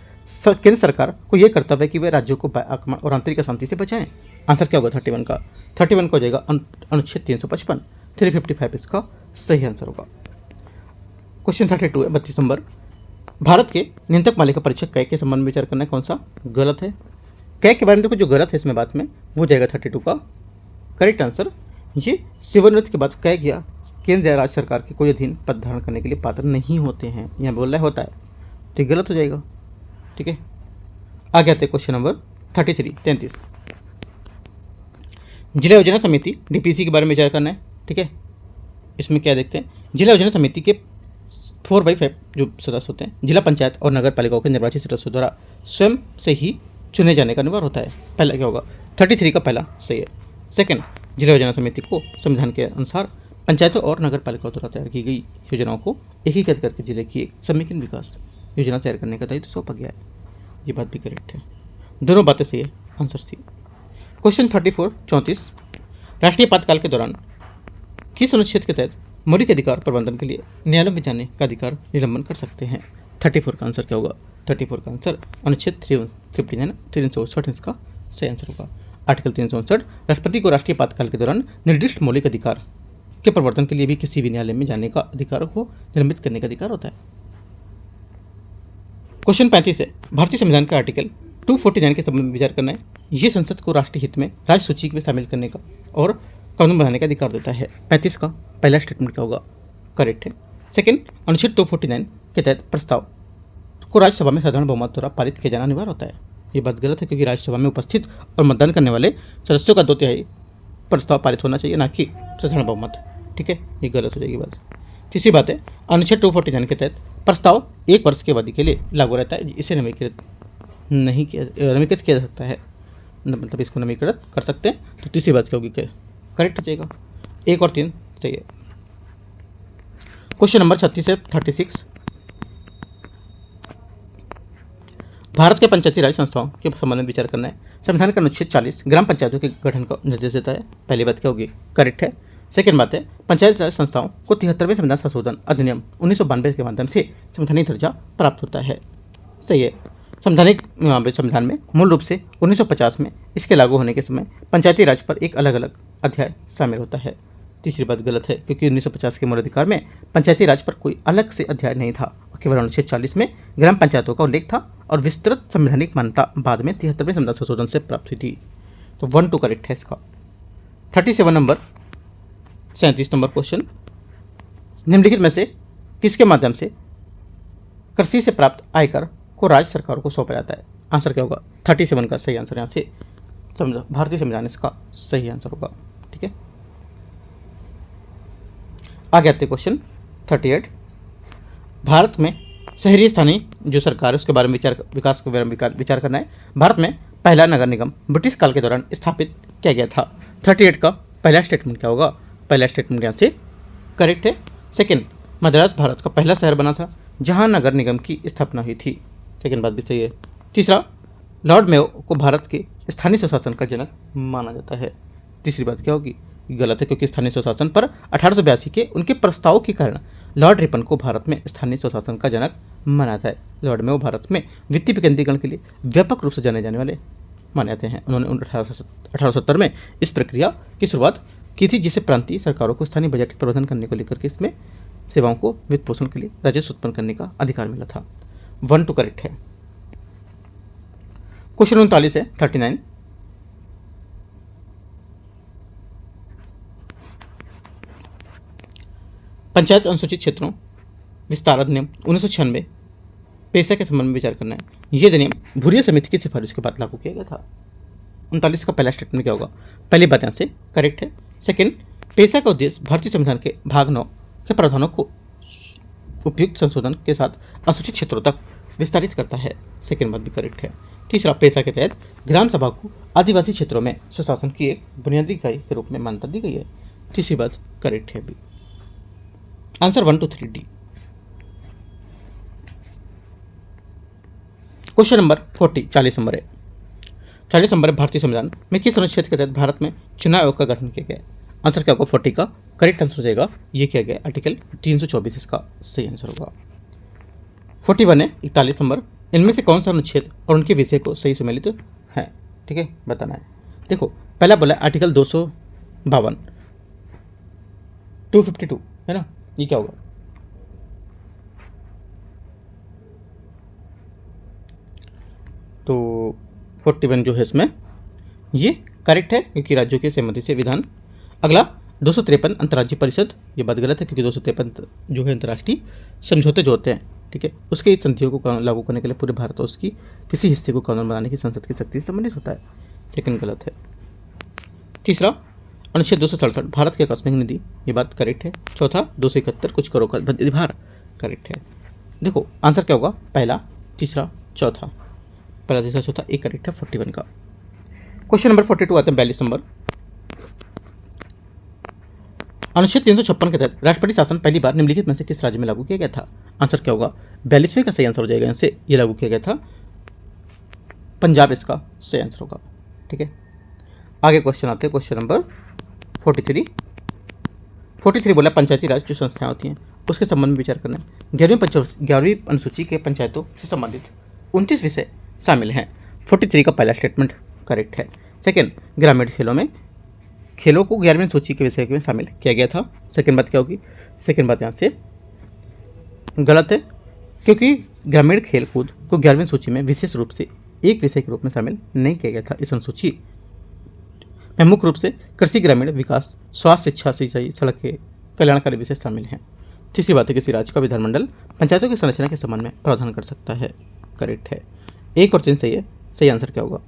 केंद्र सरकार को यह कर्तव्य है कि वे राज्यों को आक्रमण और आंतरिक अशांति से बचाएं? आंसर क्या होगा 31 का? 31 का हो जाएगा अनुच्छेद 355, 355 इसका सही आंसर होगा। क्वेश्चन 32 है 32 नंबर। भारत के नियंत्रक मालिका परीक्षक कै के संबंध में विचार करना है, कौन सा गलत है? कै के बारे में देखो जो गलत है इसमें बात में वो जाएगा 32 का करेक्ट आंसर। ये सेवानिवृत्ति के बाद कै गया केंद्र या राज्य सरकार के कोई अधीन पद धारण करने के लिए पात्र नहीं होते हैं, यहाँ बोल रहा होता है, तो गलत हो जाएगा, ठीक है। आगे आते हैं क्वेश्चन नंबर 33। जिला योजना समिति डीपीसी के बारे में विचार करना है, ठीक है। इसमें क्या देखते हैं, जिला योजना समिति के 4/5 जो सदस्य होते हैं जिला पंचायत और नगर पालिकाओं के निर्वाचित सदस्यों द्वारा स्वयं से ही चुने जाने का अनिवार्य होता है। पहला क्या होगा 33 का पहला सही है। सेकंड, जिला योजना समिति को संविधान के अनुसार पंचायतों और नगर पालिकाओं द्वारा तैयार की गई योजनाओं को एकीकृत करके जिले की एक समीकरण विकास योजना तैयार करने का दायित्व सौंपा गया है, ये बात भी करेक्ट है, दोनों बातें सही है, आंसर सी। क्वेश्चन 34 राष्ट्रीय आपातकाल के दौरान किस अनुच्छेद के तहत मौलिक अधिकार प्रबंधन के लिए न्यायालय में जाने का अधिकार निलंबन कर सकते हैं? 34 का आंसर क्या होगा? 34 का आंसर अनुच्छेद 359 इसका सही आंसर होगा। आर्टिकल 359 राष्ट्रपति को राष्ट्रीय आपातकाल के दौरान निर्दिष्ट मौलिक अधिकार के प्रवर्तन के लिए भी किसी भी न्यायालय में जाने का अधिकार को निलंबित करने का अधिकार होता है। क्वेश्चन 35 है भारतीय संविधान का आर्टिकल 249 के संबंध में विचार करना है। ये संसद को राष्ट्रीय हित में राज्य सूची में शामिल करने का और कानून बनाने का अधिकार देता है। 35 का पहला स्टेटमेंट क्या होगा? करेक्ट है। सेकंड, अनुच्छेद 249 के तहत प्रस्ताव को राज्यसभा में साधारण बहुमत द्वारा पारित किया जाना अनिवार्य होता है। ये बात गलत है क्योंकि राज्यसभा में उपस्थित और मतदान करने वाले सदस्यों का 2/3 प्रस्ताव पारित होना चाहिए, ना कि साधारण बहुमत, ठीक है, ये गलत हो जाएगी बात। तीसरी बात है अनुच्छेद 249 के तहत प्रस्ताव 1 वर्ष की अवधि के लिए लागू रहता है, इसे नवीकृत किया जा सकता है, मतलब इसको नवीकृत कर सकते हैं, तो तीसरी बात क्या होगी? करेक्ट हो जाएगा, 1 और 3 चाहिए। क्वेश्चन नंबर 36 से 36 भारत के पंचायती राज संस्थाओं के संबंध में विचार करना है। संविधान का अनुच्छेद 40 ग्राम पंचायतों के गठन का निर्देश देता है। पहली बात क्या होगी? करेक्ट है। सेकंड बात है पंचायती राज संस्थाओं को 73वें संविधान संशोधन अधिनियम 1992 के माध्यम से संवैधानिक दर्जा प्राप्त होता है, सही है। संविधान में मूल रूप से 1950 में इसके लागू होने के समय पंचायती राज पर एक अलग अलग अध्याय शामिल होता है। तीसरी बात गलत है क्योंकि 1950 के मूल अधिकार में पंचायती राज पर कोई अलग से अध्याय नहीं था और केवल अनुच्छेद 40 में ग्राम पंचायतों का उल्लेख था और विस्तृत संवैधानिक मान्यता बाद में 73वें संविधान संशोधन से प्राप्त हुई थी, तो 1 2 करेक्ट है इसका। 37 नंबर 37 नंबर क्वेश्चन, निम्नलिखित में से किसके माध्यम से कृषि से प्राप्त आयकर को राज्य सरकारों को सौंपा जाता है? आंसर क्या होगा? 37 का सही आंसर यहाँ से भारतीय संविधान इसका सही आंसर होगा, ठीक है। आगे आते क्वेश्चन 38 भारत में शहरी स्थानीय जो सरकार है उसके बारे में विकास के बारे में विचार करना है। भारत में पहला नगर निगम ब्रिटिश काल के दौरान स्थापित किया गया था। 38 का पहला स्टेटमेंट क्या होगा? पहला स्टेटमेंट यहाँ से करेक्ट है। सेकंड, मद्रास भारत का पहला शहर बना था जहाँ नगर निगम की स्थापना हुई थी, सेकंड बात भी सही है। तीसरा, लॉर्ड मेयो को भारत के स्थानीय स्वशासन का जनक माना जाता है। तीसरी बात क्या होगी? गलत है क्योंकि स्थानीय स्वशासन पर 1882 के उनके प्रस्ताव के कारण लॉर्ड रिपन को भारत में स्थानीय स्वशासन का जनक माना जाता है। लॉर्ड मेयो भारत में वित्तीय विकेंद्रीकरण के लिए व्यापक रूप से जाने जाने वाले माने जाते हैं। उन्होंने 1870 में इस प्रक्रिया की शुरुआत की थी जिसे प्रांतीय सरकारों को स्थानीय बजट प्रबंधन करने को लेकर के इसमें सेवाओं को वित्त पोषण के लिए राजस्व उत्पन्न करने का अधिकार मिला था। 1 2 करेक्ट है। क्वेश्चन 39 है 39 पंचायत अनुसूचित क्षेत्रों विस्तार अधिनियम 1996 पेशा के संबंध में विचार करना है। ये अधिनियम भूरिया समिति की सिफारिश के बाद लागू किया गया था। 39 का पहला स्टेटमेंट क्या होगा? पहली बात यहाँ से करेक्ट है। सेकंड, पेशा का उद्देश्य भारतीय संविधान के भाग 9 के प्रावधानों को उपयुक्त संशोधन के साथ अनुसूचित क्षेत्रों तक विस्तारित करता है। सेकंड बात भी करेक्ट है। तीसरा, पेशा के तहत ग्राम सभा को आदिवासी क्षेत्रों में सुशासन की एक बुनियादी इकाई के रूप में मान्यता दी गई है। तीसरी बात करेक्ट है भी। Answer 1 to 3 D. Question number 40 number है। 40 नंबर भारतीय संविधान में किस अनुच्छेद के तहत भारत में चुनाव आयोग का गठन किया गया? आंसर क्या होगा? 40 का करेक्ट आंसर हो जाएगा ये किया गया आर्टिकल 324 इसका सही आंसर होगा। 41 है 41 नंबर। इनमें से कौन सा अनुच्छेद और उनके विषय को सही सम्मिलित है? ठीक है, बताना है। देखो, पहला बोला आर्टिकल 252 252 है ना, ये क्या होगा? तो 41 जो है इसमें ये करेक्ट है क्योंकि राज्यों की सहमति से विधान। अगला 253 अंतर्राज्यीय परिषद, ये बात गलत है क्योंकि 253 जो है अंतर्राष्ट्रीय समझौते जो होते हैं, ठीक है, उसके इस संधियों को लागू करने के लिए पूरे भारत और उसकी किसी हिस्से को कानून बनाने की संसद की शक्ति से संबंधित होता है। सेकंड गलत है। तीसरा, अनुच्छेद 267 भारत की आकस्मिक निधि, ये बात करेक्ट है। चौथा, 271 कुछ करोड़ का अधिभार, करेक्ट है। देखो आंसर क्या होगा? पहला, तीसरा, चौथा। पहला, तीसरा, चौथा एक करेक्ट है 41 का। क्वेश्चन नंबर 42 आते हैं 42 नंबर। अनुच्छेद 356 के तहत राष्ट्रपति शासन पहली बार निम्नलिखित में से किस राज्य में लागू किया गया था? आंसर क्या होगा? 42वें का सही आंसर हो जाएगा। यहाँ से ये लागू किया गया था पंजाब, इसका सही आंसर होगा। ठीक है, आगे क्वेश्चन आते हैं। क्वेश्चन नंबर 43 बोला पंचायती राज जो संस्थाएं होती हैं उसके संबंध में विचार करना है। 11वीं अनुसूची के पंचायतों से संबंधित 29 विषय शामिल हैं। 43 का पहला स्टेटमेंट करेक्ट है। सेकेंड, ग्रामीण खेलों को 11वीं सूची के विषय में शामिल किया गया था। सेकंड बात क्या होगी? सेकंड बात यहाँ से गलत है क्योंकि ग्रामीण खेल कूद को 11वीं सूची में विशेष रूप से एक विषय के रूप में शामिल नहीं किया गया था। इस अनुसूची में मुख्य रूप से कृषि, ग्रामीण विकास, स्वास्थ्य, शिक्षा, सिंचाई, सड़क के कल्याणकारी विषय शामिल हैं। तीसरी बात है किसी राज्य का विधानमंडल पंचायतों की संरचना के संबंध में प्रावधान कर सकता है, करेक्ट है। 1 और 3 सही है। सही आंसर क्या होगा?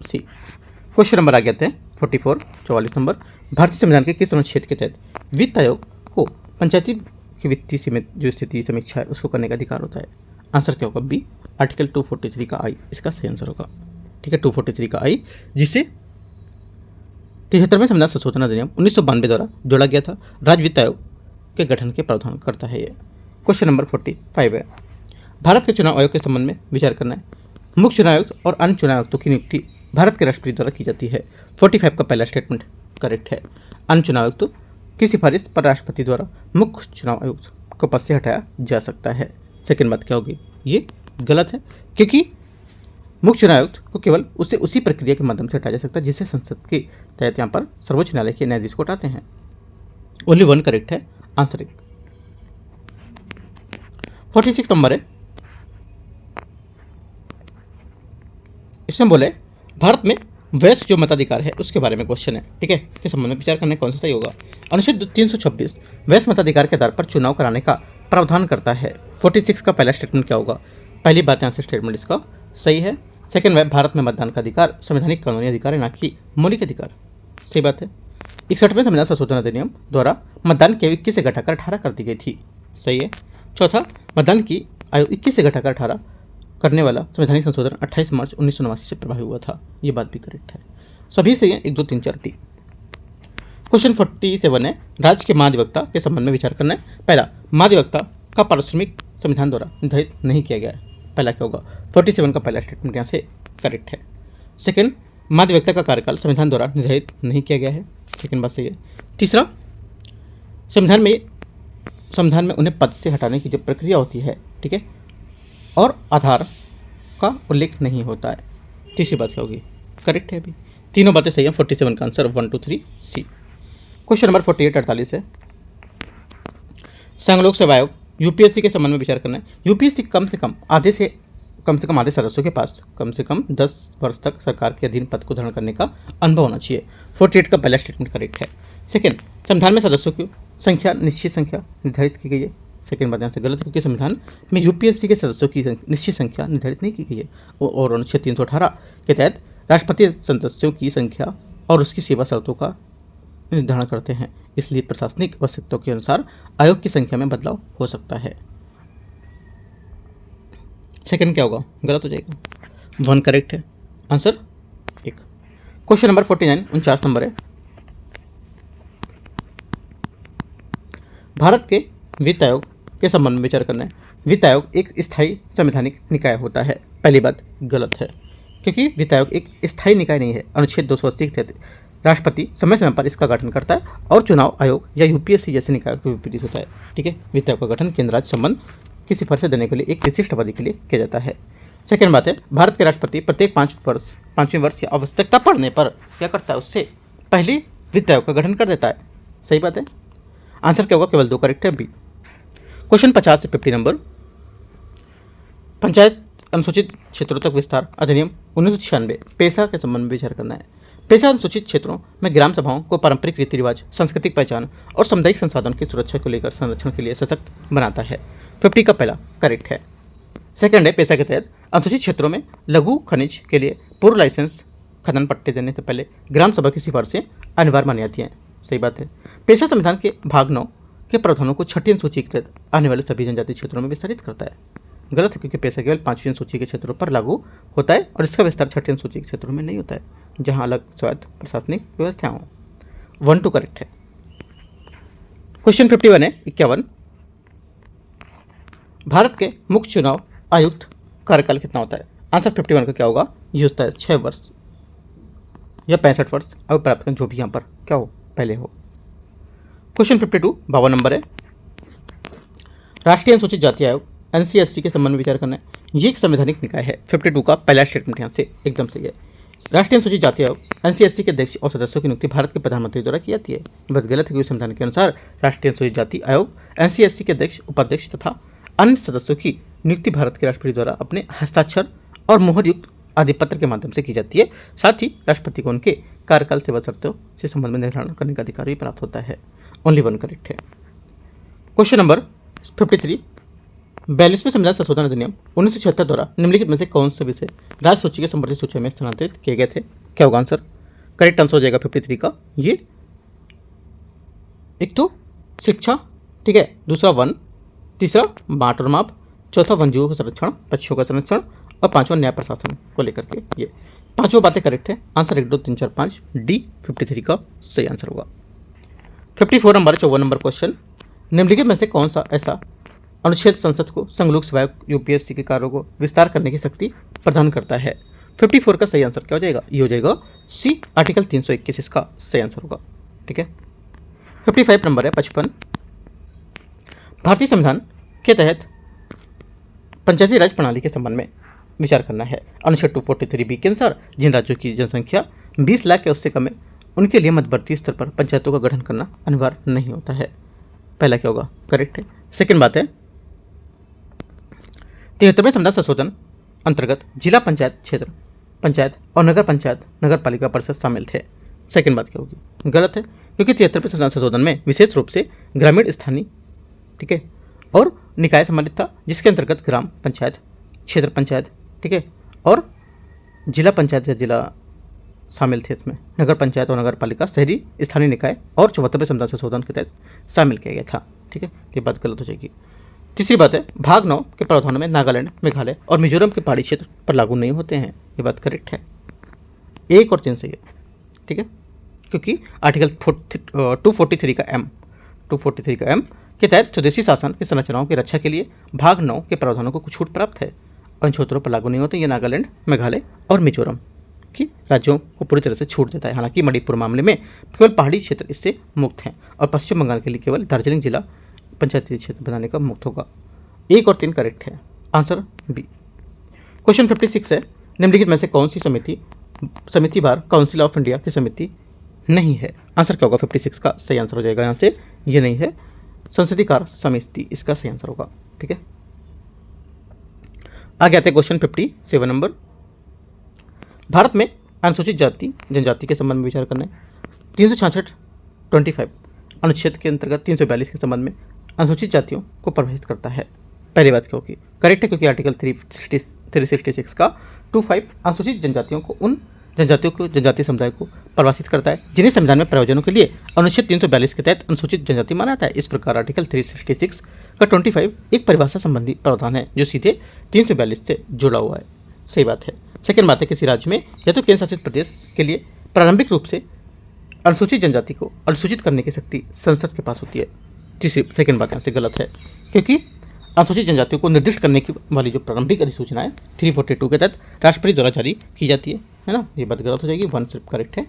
सी। क्वेश्चन नंबर आगे आते हैं 44 नंबर। भारतीय संविधान के किस अनुच्छेद के तहत वित्त आयोग को पंचायती की वित्तीय सीमित जो स्थिति समीक्षा है उसको करने का अधिकार होता है? आंसर क्या होगा? बी, आर्टिकल 243 का आई इसका सही आंसर होगा। ठीक है, 243 का आई जिसे 73वें संविधान संशोधन अधिनियम 1992 द्वारा जोड़ा गया था। राज्य वित्त आयोग के गठन के प्रावधान करता है ये। क्वेश्चन नंबर 45 है। भारत के चुनाव आयोग के संबंध में विचार करना है। मुख्य चुनाव आयुक्त और अन्य चुनाव आयुक्तों की नियुक्ति भारत के राष्ट्रपति द्वारा की जाती है। 45 का पहला स्टेटमेंट करेक्ट है। अन्य चुनाव आयुक्तों की सिफारिश पर राष्ट्रपति द्वारा मुख्य चुनाव आयुक्त को पद से हटाया जा सकता है। सेकंड बात क्या होगी? ये गलत है क्योंकि मुख्य चुनाव आयुक्त को केवल उसी प्रक्रिया के माध्यम से हटाया जा सकता है जिसे संसद के तहत यहाँ पर सर्वोच्च न्यायालय के न्यायाधीश को हटाते हैं। ओनली 1 करेक्ट है। आंसर 1। 46 नंबर है। इसमें बोले भारत में वयस्क जो मताधिकार है उसके बारे में क्वेश्चन है। ठीक है, के संबंध में विचार करने कौन सा सही होगा? अनुच्छेद 326 वयस्क मताधिकार के आधार पर चुनाव कराने का प्रावधान करता है। 46 का पहला स्टेटमेंट क्या होगा? पहली बात यहाँ से स्टेटमेंट इसका सही है। सेकंड है भारत में मतदान का अधिकार संवैधानिक कानूनी अधिकार है, ना कि मौलिक अधिकार। सही बात है। 61वें संविधान संशोधन अधिनियम द्वारा मतदान की आयु 21 से घटाकर 18 कर दी गई थी। सही है। चौथा, मतदान की आयु 21 से घटाकर 18 करने वाला संवैधानिक संशोधन 28 मार्च 1989 से प्रभावी हुआ था। ये बात भी करेक्ट है। सभी सही है। 1, 2, 3, 4 टी। क्वेश्चन 47 है। राज्य के महाधिवक्ता के संबंध में विचार करना है। पहला, महाधिवक्ता का पारिश्रमिक संविधान द्वारा निर्धारित नहीं किया गया है। पहला क्या होगा? 47 का पहला स्टेटमेंट यहाँ से करेक्ट है। सेकंड, महाधिवक्ता का कार्यकाल संविधान द्वारा निर्धारित नहीं किया गया है। सेकंड बात सही है। तीसरा, संविधान में उन्हें पद से हटाने की जो प्रक्रिया होती है, ठीक है, और आधार का उल्लेख नहीं होता है। तीसरी बात क्या होगी? करेक्ट है अभी। तीनों बातें सही हैं। 47 का आंसर 1, 2, 3 सी। क्वेश्चन नंबर 48 है। संघ लोक सेवा आयोग यूपीएससी के संबंध में विचार करना है। यूपीएससी कम से कम आधे सदस्यों के पास कम से कम 10 वर्ष तक सरकार के अधीन पद को धारण करने का अनुभव होना चाहिए। 48 का पहला स्टेटमेंट करेक्ट है। सेकंड, संविधान में सदस्यों को संख्या निश्चित संख्या निर्धारित की गई है। सेकेंड बात यहाँ से गलत है, क्योंकि संविधान में यूपीएससी के सदस्यों की निश्चित संख्या निर्धारित नहीं की गई है। और अनुच्छेद 318 के तहत राष्ट्रपति सदस्यों की संख्या और उसकी सेवा शर्तों का निर्धारण करते हैं, इसलिए प्रशासनिक आवश्यकताओं के अनुसार आयोग की संख्या में बदलाव हो सकता है। सेकंड क्या होगा, गलत हो जाएगा, 1 करेक्ट है, आंसर 1। क्वेश्चन नंबर 49 49 नंबर है। भारत के वित्त आयोग के संबंध में विचार करना है। वित्त आयोग एक स्थायी संवैधानिक निकाय होता है। पहली बात गलत है, क्योंकि वित्त आयोग एक स्थायी निकाय नहीं है। अनुच्छेद 280 के तहत राष्ट्रपति समय समय पर इसका गठन करता है और चुनाव आयोग या यूपीएससी जैसे निकायों के विपरीत होता है। ठीक है, वित्त आयोग का गठन केंद्र राज्य संबंध की सिफारिशें देने के लिए एक विशिष्ट अवधि के लिए किया जाता है। सेकेंड बात है, भारत के राष्ट्रपति प्रत्येक 5वें वर्ष या आवश्यकता पड़ने पर क्या करता है, उससे पहले वित्त आयोग का गठन कर देता है। सही बात है, आंसर क्या होगा, केवल 2 करेक्ट है, बी। क्वेश्चन 50 से 50 नंबर। पंचायत अनुसूचित क्षेत्रों तक विस्तार अधिनियम 1996 पेशा के संबंध में विचार करना है। पेशा अनुसूचित क्षेत्रों में ग्राम सभाओं को पारंपरिक रीति रिवाज, सांस्कृतिक पहचान और सामुदायिक संसाधन की सुरक्षा को लेकर संरक्षण के लिए सशक्त बनाता है। 50 का पहला करेक्ट है। सेकंड है, पेशा के तहत अनुसूचित क्षेत्रों में लघु खनिज के लिए पूर्व लाइसेंस खनन पट्टे देने से पहले ग्राम सभा की सिफारिशें अनिवार्य मानी जाती हैं। सही बात है। पेशा संविधान के भाग 9 के प्रावधानों को 6ठी अनुसूची के तहत आने वाले सभी जनजातीय क्षेत्रों में विस्तारित करता है। गलत है, क्योंकि पेशा केवल 5वीं अनुसूची के क्षेत्रों पर लागू होता है और इसका विस्तार 6ठी अनुसूची के क्षेत्रों में नहीं होता है, जहां अलग स्वायत्त प्रशासनिक व्यवस्थाएं हों। 1 2 करेक्ट है। क्वेश्चन 51 है 51। भारत के मुख्य चुनाव आयुक्त कार्यकाल कितना होता है? आंसर 51 का क्या होगा, ये होता है 6 वर्ष या 65 वर्ष, अब प्राप्त करें जो भी यहाँ पर क्या हो पहले हो। क्वेश्चन 52 52 नंबर है। राष्ट्रीय अनुसूचित जाति आयोग एनसीएससी के संबंध में विचार करना है। ये एक संवैधानिक निकाय है। 52 का पहला स्टेटमेंट यहाँ से एकदम सही है। राष्ट्रीय अनुसूचित जाति आयोग एनसीएससी के अध्यक्ष और सदस्यों की नियुक्ति भारत के प्रधानमंत्री द्वारा की जाती है। बस गलत है, क्योंकि संविधान के अनुसार राष्ट्रीय अनुसूचित जाति आयोग एनसीएससी के अध्यक्ष, उपाध्यक्ष तथा अन्य सदस्यों की नियुक्ति भारत के राष्ट्रपति द्वारा अपने हस्ताक्षर और मोहर युक्त आधिपत्र के माध्यम से की जाती है। साथ ही राष्ट्रपति को उनके कार्यकाल सेवा शर्तों से संबंध में निर्धारण करने का अधिकार भी प्राप्त होता है। ओनली 1 करेक्ट है। क्वेश्चन नंबर 53 42वें संविधान संशोधन अधिनियम 1976 द्वारा निम्नलिखित में से कौन से विषय राज्य सूची के संवर्धित सूची में स्थानांतरित किए गए थे? क्या होगा आंसर? करेक्ट आंसर हो जाएगा 53 का ये एक तो शिक्षा, ठीक है, दूसरा वन, तीसरा बाट और माप, चौथा वन्यजीवों का संरक्षण, पक्षियों का संरक्षण और 5वां न्याय प्रशासन को लेकर के। ये 5 बातें करेक्ट है। आंसर 1 2 3 4 5 डी 53 का सही आंसर होगा। 54 नंबर 54 नंबर क्वेश्चन। निम्नलिखित में से कौन सा ऐसा अनुच्छेद संसद को संघ लोक सेवा यूपीएससी के कार्यों को विस्तार करने की शक्ति प्रदान करता है? 54 का सही आंसर क्या हो जाएगा? ये हो जाएगा सी आर्टिकल 321 इसका सही आंसर होगा। ठीक है। 55 नंबर है 55। भारतीय संविधान के तहत पंचायती राज प्रणाली के संबंध में विचार करना है। अनुच्छेद 243 बी के अनुसार जिन राज्यों की जनसंख्या 20 लाख या उससे कम है उनके लिए मध्यवर्ती स्तर पर पंचायतों का गठन करना अनिवार्य नहीं होता है। पहला क्या होगा? करेक्ट है। सेकेंड बात है 73वें संविधान संशोधन अंतर्गत जिला पंचायत, क्षेत्र पंचायत और नगर पंचायत नगर पालिका परिषद शामिल थे। सेकेंड बात क्या होगी? गलत है, क्योंकि 73वें संविधान संशोधन में विशेष रूप से ग्रामीण, स्थानीय, ठीक है, और निकाय सम्मिलित था, जिसके अंतर्गत ग्राम पंचायत, क्षेत्र पंचायत, ठीक है, और जिला पंचायत या जिला शामिल थे। इसमें नगर पंचायत और नगर पालिका, शहरी स्थानीय निकाय और 74वें संविधान संशोधन के तहत शामिल किया गया था। ठीक है, ये बात गलत हो जाएगी। तीसरी बात है भाग 9 के प्रावधानों में नागालैंड, मेघालय और मिजोरम के पहाड़ी क्षेत्र पर लागू नहीं होते हैं। ये बात करेक्ट है। 1 और 3 सही है। ठीक है, क्योंकि आर्टिकल 243 का एम के तहत स्वदेशी शासन की संरचनाओं की रक्षा के लिए भाग 9 के प्रावधानों को कुछ छूट प्राप्त है और इन क्षेत्रों पर लागू नहीं होते। ये नागालैंड, मेघालय और मिजोरम की राज्यों को पूरी तरह से छूट देता है। हालांकि मणिपुर मामले में केवल पहाड़ी क्षेत्र इससे मुक्त हैं और पश्चिम बंगाल के लिए केवल दार्जिलिंग जिला पंचायती क्षेत्र बनाने का मुक्त होगा। 1 और 3 करेक्ट है। Answer B. क्वेश्चन 56 है निम्नलिखित में से कौन सी समिति बार काउंसिल ऑफ इंडिया की समिति नहीं है? आंसर क्या होगा? 56 का सही आंसर हो जाएगा यहाँ से, ये नहीं है। संसदीय कार्य समिति इसका सही आंसर होगा। ठीक है, आगे आते हैं क्वेश्चन 57 नंबर। भारत में अनुसूचित जाति जनजाति के संबंध में विचार करना है। 366(25) अनुच्छेद के अंतर्गत 342 के संबंध में अनुसूचित जातियों को परिभाषित करता है? पहली बात क्या होगी? करेक्ट है, क्योंकि आर्टिकल 366 का 25 अनुसूचित जनजातियों को उन जनजातीय समुदाय को परिभाषित करता है जिन्हें संविधान में प्रावधानों के लिए अनुच्छेद 342 के तहत अनुसूचित जनजाति माना जाता है। इस प्रकार आर्टिकल 366 का 25 एक परिभाषा संबंधी प्रावधान है जो सीधे 342 से जुड़ा हुआ है। सही बात है। सेकेंड बात है, किसी राज्य में या तो केंद्र शासित प्रदेश के लिए प्रारंभिक रूप से अनुसूचित जनजाति को अनुसूचित करने की शक्ति संसद के पास होती है। तीसरी सेकेंड बात यहाँ से गलत है, क्योंकि अनुसूचित जनजातियों को निर्दिष्ट करने की वाली जो प्रारंभिक अधिसूचना है 342 के तहत राष्ट्रपति द्वारा जारी की जाती है ना। ये बात गलत हो जाएगी, 1 सिर्फ करेक्ट है।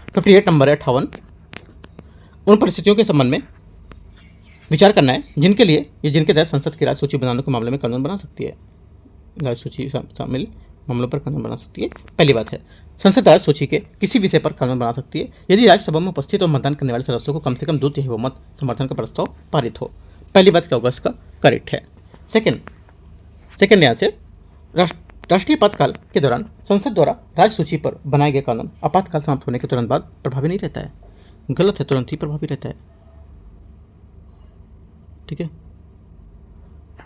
58 नंबर है 58, उन परिस्थितियों के संबंध में विचार करना है जिनके लिए या जिनके तहत संसद की राज्य सूची बनाने के मामले में कानून बना सकती है। राज्य सूची शामिल मामलों पर कानून बना सकती है। पहली बात है, संसद राज्य सूची के किसी विषय पर कानून बना सकती है यदि राज्यसभा में उपस्थित और मतदान करने वाले सदस्यों को कम से कम 2/3 बहुमत समर्थन का प्रस्ताव पारित हो। पहली बात क्या होगा? इसका करेक्ट है। सेकेंड यहाँ से राष्ट्रीय आपातकाल के दौरान संसद द्वारा राज्य सूची पर बनाए गए कानून आपातकाल समाप्त होने के तुरंत बाद प्रभावी नहीं रहता है। गलत है, तुरंत ही प्रभावी रहता है। ठीक है।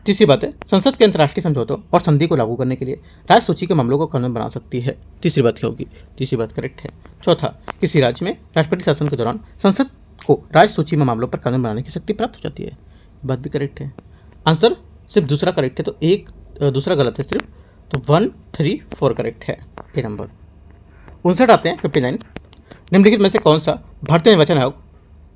तीसरी बात है, संसद के अंतर्राष्ट्रीय समझौतों और संधि को लागू करने के लिए राज्य सूची के मामलों को कानून बना सकती है। तीसरी बात क्या होगी? तीसरी बात करेक्ट है। चौथा, किसी राज्य में राष्ट्रपति शासन के दौरान संसद को राज्य सूची में मामलों पर कानून बनाने की शक्ति प्राप्त हो जाती है। बात भी करेक्ट है। आंसर सिर्फ दूसरा करेक्ट है, तो एक दूसरा गलत है सिर्फ, तो 1, 3, 4 करेक्ट है ए नंबर। 59 आते हैं 59, निम्नलिखित में से कौन सा भारतीय निर्वाचन आयोग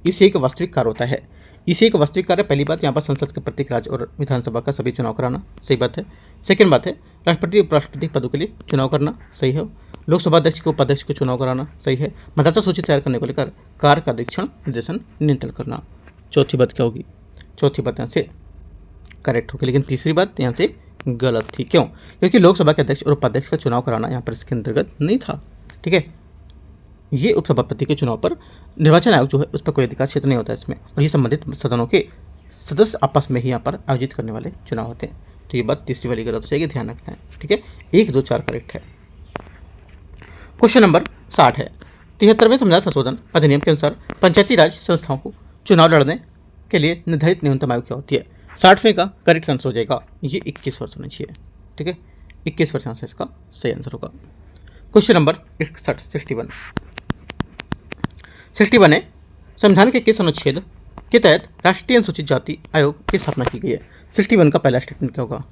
इसे एक वास्तविक कार्य होता है? इसे एक वास्तविक कार्य, पहली बात यहाँ पर संसद के प्रत्येक राज्य और विधानसभा का सभी चुनाव कराना, सही बात है। सेकेंड बात है, राष्ट्रपति उपराष्ट्रपति पदों के लिए चुनाव करना, सही है। लोकसभा अध्यक्ष को उपाध्यक्ष को चुनाव कराना, सही है। मतदाता सूची तैयार करने को लेकर कार्य का अधीक्षण निर्देशन नियंत्रण करना। चौथी बात क्या होगी? चौथी बात यहाँ से करेक्ट होगी, लेकिन तीसरी बात यहाँ से गलत थी। क्यों? क्योंकि लोकसभा के अध्यक्ष और उपाध्यक्ष का चुनाव कराना यहाँ पर इसके अंतर्गत नहीं था। ठीक है, ये उपसभापति के चुनाव पर निर्वाचन आयोग जो है उस पर कोई अधिकार क्षेत्र नहीं होता है इसमें, और ये संबंधित सदनों के सदस्य आपस में ही यहाँ पर आयोजित करने वाले चुनाव होते हैं। तो ये बात तीसरी वाली गलत हो जाएगी, ध्यान रखना है। ठीक है, 1, 2, 4 करेक्ट है। क्वेश्चन नंबर 60 है, 73वें संविधान संशोधन अधिनियम के अनुसार पंचायती राज संस्थाओं को चुनाव लड़ने के लिए निर्धारित न्यूनतम आयु क्या होती है? 60वें का करेक्ट आंसर हो जाएगा ये 21 वर्ष होना चाहिए। ठीक है, 21 वर्ष यहाँ से इसका सही आंसर होगा। क्वेश्चन नंबर 61 है, संविधान के किस अनुच्छेद के तहत राष्ट्रीय अनुसूचित जाति आयोग की स्थापना की गई है? 61 का पहला स्टेटमेंट क्या होगा?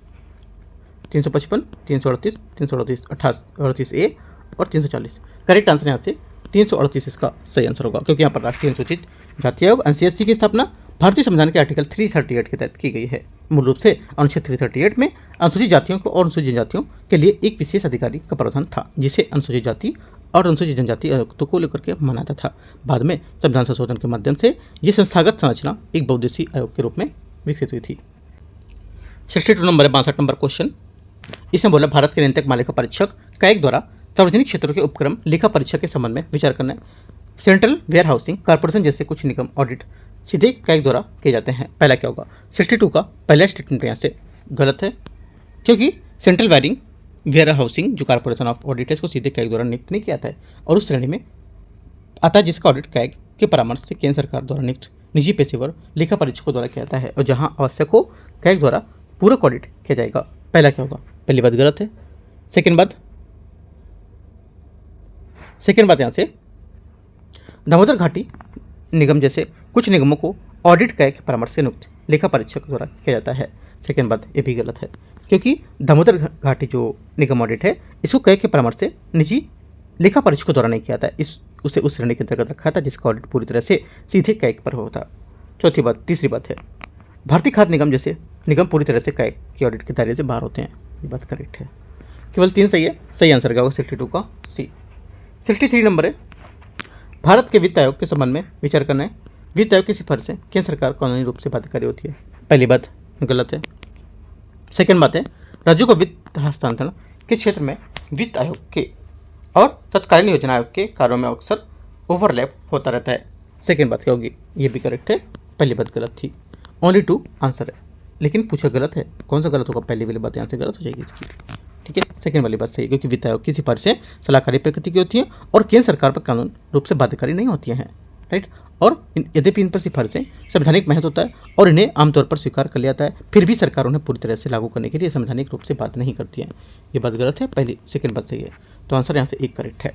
355, 338, 338, 38 ए और 340। करेक्ट आंसर यहाँ से 338 इसका सही आंसर होगा, क्योंकि यहाँ पर राष्ट्रीय अनुसूचित जाति आयोग NCSC की स्थापना भारतीय संविधान के आर्टिकल 338 के तहत की गई है। मूल रूप से अनुच्छेद 338 में अनुसूचित जातियों को और अनुसूचित जनजातियों के लिए एक विशेष अधिकारी का प्रावधान था, जिसे अनुसूचित जाति और अनुसूचित जनजाति आयुक्तों को लेकर के मनाता था। बाद में संविधान संशोधन के माध्यम से ये संस्थागत संरचना एक बहुउद्देशीय आयोग के रूप में विकसित हुई थी। 62 नंबर है, 62 नंबर क्वेश्चन। इसमें बोला भारत के नियंत्रक मालिका परीक्षक कैग द्वारा सार्वजनिक क्षेत्रों के उपक्रम लेखा परीक्षा के संबंध में विचार करना है। सेंट्रल वेयर हाउसिंग कॉर्पोरेशन जैसे कुछ निगम ऑडिट सीधे कैग द्वारा किए जाते हैं। पहला क्या होगा? 62 का पहला स्टेटमेंट यहाँ से गलत है, क्योंकि सेंट्रल वेयर हाउसिंग जो कॉर्पोरेशन ऑफ ऑडिट है इसको सीधे कैग द्वारा नियुक्त नहीं किया जाता है, और उस श्रेणी में आता है जिसका ऑडिट कैग के परामर्श से केंद्र सरकार द्वारा नियुक्त निजी पेशेवर लेखा परीक्षकों द्वारा किया जाता है, और जहां आवश्यक हो कैग द्वारा पूरक ऑडिट किया जाएगा। पहला क्या होगा? पहली बात गलत है। सेकेंड बात यहाँ से दामोदर घाटी निगम जैसे कुछ निगमों को ऑडिट कैग के परामर्श से नियुक्त लेखा परीक्षक द्वारा किया जाता है। सेकेंड बात ये भी गलत है, क्योंकि दामोदर घाटी जो निगम ऑडिट है इसको कैग के परामर्श से निजी लेखा परीक्षकों द्वारा नहीं किया था, उसे उस श्रेणी के अंतर्गत रखा था जिसका ऑडिट पूरी तरह से सीधे कैग पर होता। तीसरी बात है, भारतीय खाद्य निगम जैसे निगम पूरी तरह से कैग की ऑडिट के दायरे से बाहर होते हैं। ये बात करेक्ट है, केवल 3 सही है। सही आंसर क्या होगा? 62 का सी। 63 नंबर है, भारत के वित्त आयोग के संबंध में विचार करना है। वित्त आयोग की सिफारिशें केंद्र सरकार कानूनी रूप से बाध्यकारी होती है। पहली बात गलत है। सेकेंड बात है, राज्यों को वित्त हस्तांतरण के क्षेत्र में वित्त आयोग के और तत्कालीन योजना आयोग के कार्यों में अक्सर ओवरलैप होता रहता है। सेकेंड बात क्या होगी? ये भी करेक्ट है, पहली बात गलत थी। ओनली 2 आंसर है, लेकिन पूछा गलत है। कौन सा गलत होगा? पहली वाली बात यहाँ से गलत हो जाएगी इसकी। ठीक है, सेकेंड वाली बात सही है, क्योंकि वित्त आयोग की सिफारिशें सलाहकारी प्रकृति की होती हैं और केंद्र सरकार पर कानून रूप से बाध्यकारी नहीं होती हैं। राइट। और यद्यपि इन पर सिफारिशें संवैधानिक महत्व होता है और इन्हें आमतौर पर स्वीकार कर लिया जाता है, फिर भी सरकार उन्हें पूरी तरह से लागू करने के लिए संवैधानिक रूप से बात नहीं करती है। ये बात गलत है, पहली सेकंड बात सही है। तो आंसर यहाँ से एक करेक्ट है।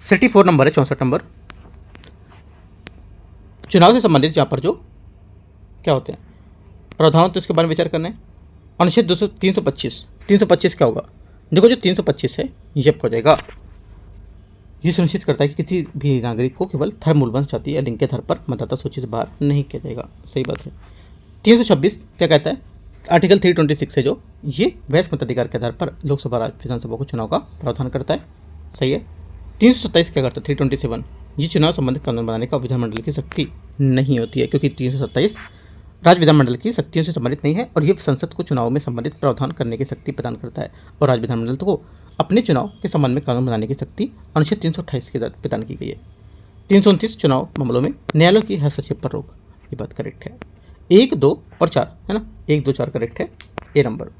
64 नंबर है, 64 नंबर। चुनाव से संबंधित यहाँ पर जो क्या होते हैं प्रावधान, तो इसके बारे में विचार करना है। अनुच्छेद 325 क्या होगा? देखो, जो 325 है ये हो जाएगा, ये सुनिश्चित करता है कि किसी भी नागरिक को केवल धर्म, मूल वंश, जाति या लिंग के आधार पर मतदाता सूची से बाहर नहीं किया जाएगा। सही बात है। 326 क्या कहता है? आर्टिकल 326 है जो ये वैध मताधिकार के आधार पर लोकसभा, विधानसभा को चुनाव का प्रावधान करता है। सही है। 327 क्या करता है? 327 ये चुनाव संबंधित कानून बनाने का विधानमंडल की शक्ति नहीं होती है, क्योंकि 327 राज्य विधानमंडल की शक्तियों से संबंधित नहीं है और ये संसद को चुनाव में संबंधित प्रावधान करने की शक्ति प्रदान करता है और राज्य विधानमंडल को अपने चुनाव के संबंध में कानून बनाने की शक्ति अनुच्छेद 328 के तहत प्रदान की गई है। 329 चुनाव मामलों में न्यायालय की हस्तक्षेप पर रोक, ये बात करेक्ट है। 1, 2 और 4 है ना, 1, 2, 4 करेक्ट है, ए नंबर।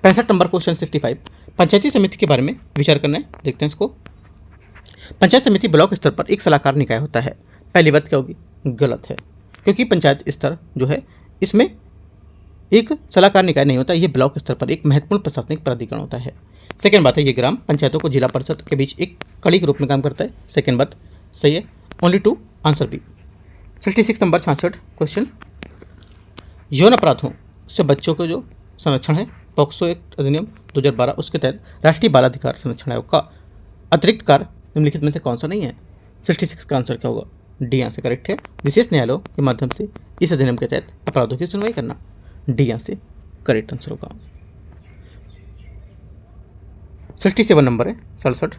65 नंबर क्वेश्चन 65, पंचायती समिति के बारे में विचार करना है, देखते हैं इसको। पंचायत समिति ब्लॉक स्तर पर एक सलाहकार निकाय होता है। पहली बात क्या होगी? गलत है, क्योंकि पंचायत स्तर जो है इसमें एक सलाहकार निकाय नहीं होता, ये ब्लॉक स्तर पर एक महत्वपूर्ण प्रशासनिक प्राधिकरण होता है। सेकेंड बात है, ये ग्राम पंचायतों को जिला परिषद के बीच एक कड़ी के रूप में काम करता है। सेकेंड बात सही है, only 2, answer B. 66 number 66 question, यौन अपराधों से बच्चों को जो संरक्षण है, पॉक्सो एक्ट अधिनियम 2012 उसके तहत राष्ट्रीय बाल अधिकार संरक्षण आयोग का अतिरिक्त कार्य निम्नलिखित में से कौन सा नहीं है? 66 का आंसर क्या होगा? डी आंसर करेक्ट है। विशेष न्यायालयों के माध्यम से इस अधिनियम के तहत अपराधों की सुनवाई करना, डी आंसर करेक्ट आंसर होगा। 67 नंबर है 67,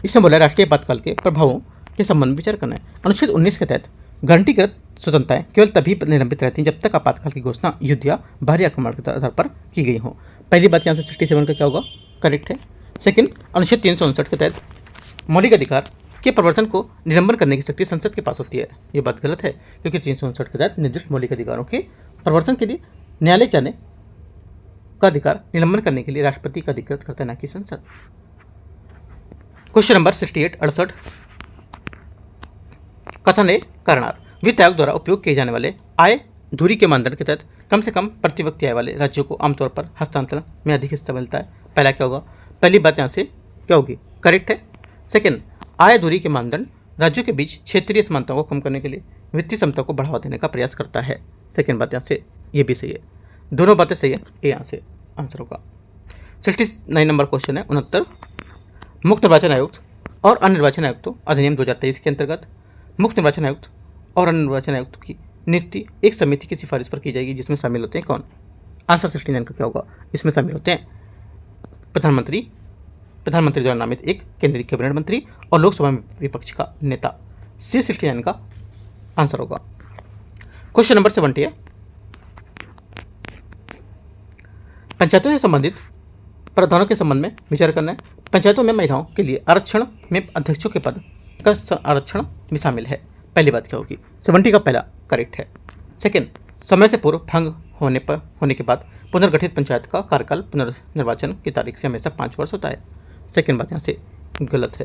इसमें बोला राष्ट्रीय आपातकाल के प्रभावों के संबंध में विचार करना है। अनुच्छेद 19 के तहत गारंटीकृत स्वतंत्रताएं केवल तभी निलंबित रहती हैं जब तक आपातकाल की घोषणा युद्ध या बाहरी आक्रमण के आधार पर की गई हो। पहली बात यहाँ से 67 का क्या होगा? करेक्ट है। सेकंड, अनुच्छेद 359 के तहत मौलिक अधिकार के प्रवर्तन को निलंबन करने की शक्ति संसद के पास होती है, ये बात गलत है, क्योंकि 359 के तहत निर्दिष्ट मौलिक अधिकारों के प्रवर्तन के लिए न्यायालय जाने का अधिकार निलंबन करने के लिए राष्ट्रपति का अधिकृत करता है, न कि संसद। क्वेश्चन नंबर 68 कथन ए कारणार, वित्त आयोग द्वारा उपयोग किए जाने वाले आय दूरी के मानदंड के तहत कम से कम प्रति व्यक्ति आय वाले राज्यों को आमतौर पर हस्तांतरण में अधिक हिस्सा मिलता है। पहला क्या होगा? पहली बात यहाँ से क्या होगी? करेक्ट है। सेकंड, आय दूरी के मानदंड राज्यों के बीच क्षेत्रीय समानताओं को कम करने के लिए वित्तीय क्षमता को बढ़ावा देने का प्रयास करता है। सेकंड बात यहाँ से ये भी सही है, दोनों बातें सही है, ए यहाँ से आंसर होगा। 69 नंबर क्वेश्चन है 69, मुख्य निर्वाचन आयुक्त और अन्य निर्वाचन आयुक्तों अधिनियम 2023 के अंतर्गत मुख्य निर्वाचन आयुक्त और अन्य निर्वाचन आयुक्त की नियुक्ति एक समिति की सिफारिश पर की जाएगी, जिसमें शामिल होते हैं कौन? आंसर 69 का क्या होगा? इसमें शामिल होते हैं प्रधानमंत्री द्वारा नामित एक केंद्रीय कैबिनेट मंत्री और लोकसभा में विपक्ष का नेता। सी 69 का आंसर होगा। क्वेश्चन नंबर 70 है, पंचायतों से संबंधित प्रावधानों के संबंध में विचार करना है। पंचायतों में महिलाओं के लिए आरक्षण में अध्यक्षों के पद का आरक्षण भी शामिल है। पहली बात क्या होगी? 70 का पहला करेक्ट है। सेकंड, समय से पूर्व भंग होने के बाद पुनर्गठित पंचायत का कार्यकाल पुनर्निर्वाचन की तारीख से हमेशा 5 वर्ष होता है। सेकंड बात यहाँ से गलत है,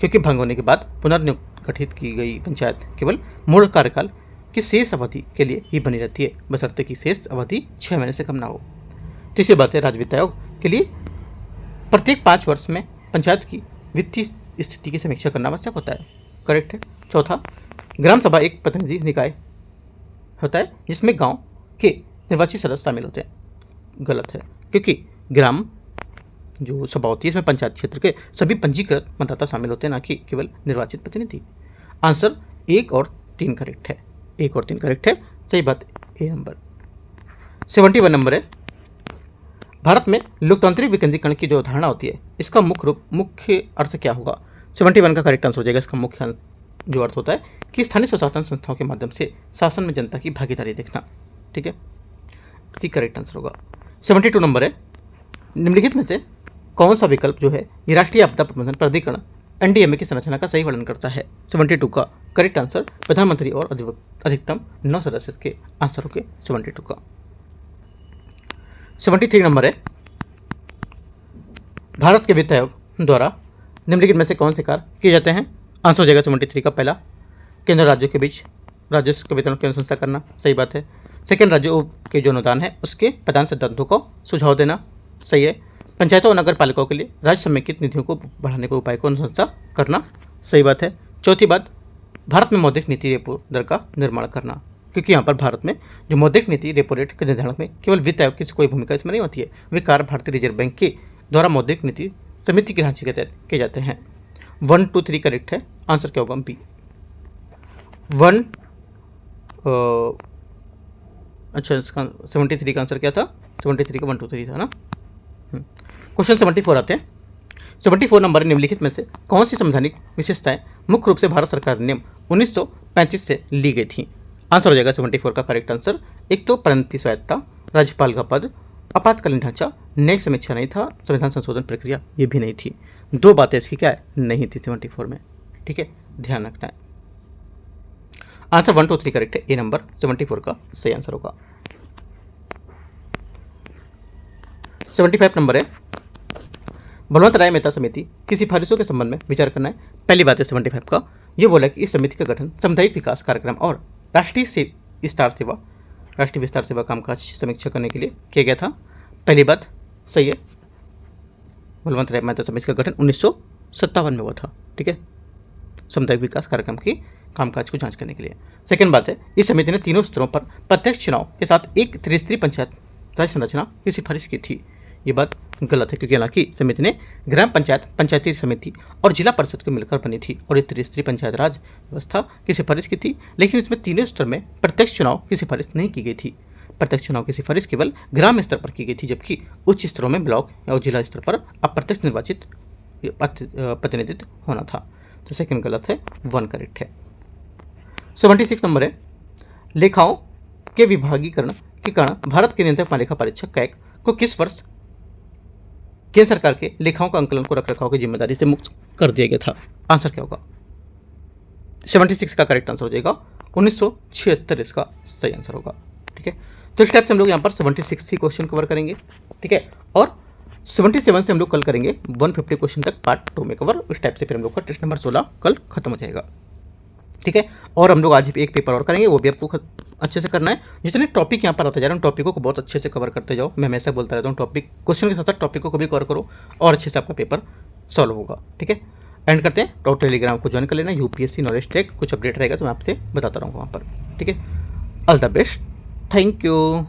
क्योंकि भंग होने के बाद पुनर्गठित की गई पंचायत केवल मूल कार्यकाल की शेष अवधि के लिए ही बनी रहती है, बशर्ते कि शेष अवधि 6 महीने से कम ना हो। तीसरी बात है, राज्य वित्त आयोग के लिए प्रत्येक 5 वर्ष में पंचायत की वित्तीय स्थिति की समीक्षा करना आवश्यक होता है। करेक्ट है। चौथा, ग्राम सभा एक प्रतिनिधि निकाय होता है जिसमें गांव के निर्वाचित सदस्य शामिल होते हैं। गलत है, क्योंकि ग्राम जो सभा होती है इसमें पंचायत क्षेत्र के सभी पंजीकृत मतदाता शामिल होते हैं, ना कि केवल निर्वाचित प्रतिनिधि। आंसर 1 और 3 करेक्ट है, 1 और 3 करेक्ट है, सही बात ए नंबर। 71 नंबर है, भारत में लोकतांत्रिक विकेंद्रीकरण की जो अवधारणा होती है इसका मुख्य अर्थ क्या होगा? 71 का करेक्ट आंसर हो जाएगा। इसका मुख्य जो अर्थ होता है कि स्थानीय स्वशासन संस्थाओं के माध्यम से शासन में जनता की भागीदारी देखना। ठीक है, इसी करेक्ट आंसर होगा। 72 नंबर है, निम्नलिखित में से कौन सा विकल्प जो है ये राष्ट्रीय आपदा प्रबंधन प्राधिकरण एनडीएमए की संरचना का सही वर्णन करता है? 72 का करेक्ट आंसर प्रधानमंत्री और अधिकतम 9 सदस्य के आंसर हो गए 72 का। 73 नंबर है, भारत के वित्त आयोग द्वारा निम्नलिखित में से कौन से कार्य किए जाते हैं? आंसर हो जाएगा 73 का पहला, केंद्र राज्यों के बीच राजस्व का वितरण की अनुशंसा करना, सही बात है। सेकंड, राज्यों के जो अनुदान है उसके प्रदान सिद्धांतों को सुझाव देना, सही है। पंचायतों और नगर पालिकाओं के लिए राज्य समेकित निधियों को बढ़ाने के उपाय को अनुशंसा करना, सही बात है। चौथी बात, भारत में मौद्रिक नीति रेपो दर का निर्माण करना, क्योंकि यहाँ पर भारत में जो मौद्रिक नीति रेपो रेट के निर्धारण में केवल वित्त आयोग की कोई भूमिका इसमें नहीं होती है, वे कार्य भारतीय रिजर्व बैंक के द्वारा मौद्रिक नीति समिति के ढांचे के तहत किए जाते हैं। 1, 2, 3 करेक्ट है, आंसर क्या होगा? बी। 1 अच्छा, इसका 73 का आंसर क्या था? 73 का 1, 2, 3 था ना। क्वेश्चन 74 आते हैं। 74 नंबर, निम्नलिखित में से कौन सी संवैधानिक विशेषताएं मुख्य रूप से भारत सरकार अधिनियम 1935 से ली गई थी? आंसर हो जाएगा 74 का करेक्ट आंसर। एक तो प्रणति स्वायत्ता, राज्यपाल का पद, आपातकालीन ढांचा, न्यायिक समीक्षा नहीं था, संविधान संशोधन प्रक्रिया ये भी नहीं थी। दो बातें इसकी क्या है? नहीं थी 74 में, ठीक है, ध्यान रखना है। आंसर 1, 2, 3 करेक्ट है, ए नंबर 74 का सही आंसर होगा। 75 नंबर है, बलवंत राय मेहता समिति की सिफारिशों के संबंध में विचार करना है। पहली बात है 75 का, ये बोला कि इस समिति का गठन सामुदायिक विकास कार्यक्रम और राष्ट्रीय विस्तार सेवा कामकाज समीक्षा करने के लिए किया गया था। पहली बात सही है, बलवंत राय मेहता समिति का गठन 1957 में हुआ था, ठीक है, सामुदायिक विकास कार्यक्रम की कामकाज को जांच करने के लिए। सेकंड बात है, इस समिति ने तीनों स्तरों पर प्रत्यक्ष चुनाव के साथ एक त्रिस्तरीय पंचायत राज संरचना की सिफारिश की थी। ये बात गलत है, क्योंकि हालांकि समिति ने ग्राम पंचायत, पंचायती समिति और जिला परिषद को मिलकर बनी थी और एक त्रिस्तरीय पंचायत राज व्यवस्था की सिफारिश की थी, लेकिन इसमें तीनों स्तर में प्रत्यक्ष चुनाव की सिफारिश नहीं की गई थी। प्रत्यक्ष चुनाव की सिफारिश केवल ग्राम स्तर पर की गई थी, जबकि उच्च स्तरों में ब्लॉक और जिला स्तर पर अप्रत्यक्ष निर्वाचित प्रतिनिधित्व होना था। तो सेकंड गलत है, 1 करेक्ट है। 76 नंबर है, लेखाओं के विभागीकरण के कारण भारत के नियंत्रक महालेखा परीक्षक कैग को किस वर्ष केंद्र सरकार के लेखाओं का अंकलन को रखरखाव की जिम्मेदारी से मुक्त कर दिया गया था? आंसर क्या होगा? 76 का करेक्ट आंसर हो जाएगा 1976 इसका सही आंसर होगा, ठीक है। तो इस टाइप से हम लोग यहाँ पर 76 ही क्वेश्चन कवर करेंगे, ठीक है, और 77 से हम लोग कल करेंगे 150 क्वेश्चन तक पार्ट 2 में कवर। इस टाइप से फिर हम लोग का टेस्ट नंबर 16 कल खत्म हो जाएगा, ठीक है। और हम लोग आज एक पेपर और करेंगे, वो भी आपको अच्छे से करना है। जितने टॉपिक यहाँ पर आते जा रहे हैं, टॉपिकों को बहुत अच्छे से कवर करते जाओ। मैं हमेशा बोलता रहता हूँ, टॉपिक क्वेश्चन के साथ साथ टॉपिकों को भी कवर करो और अच्छे से आपका पेपर सॉल्व होगा, ठीक है। एंड करते हैं, तो टेलीग्राम को ज्वाइन कर लेना, यूपीएससी नॉलेज ट्रैक, कुछ अपडेट रहेगा तो मैं आपसे बताता रहूँगा वहाँ पर, ठीक है। All the best, thank you.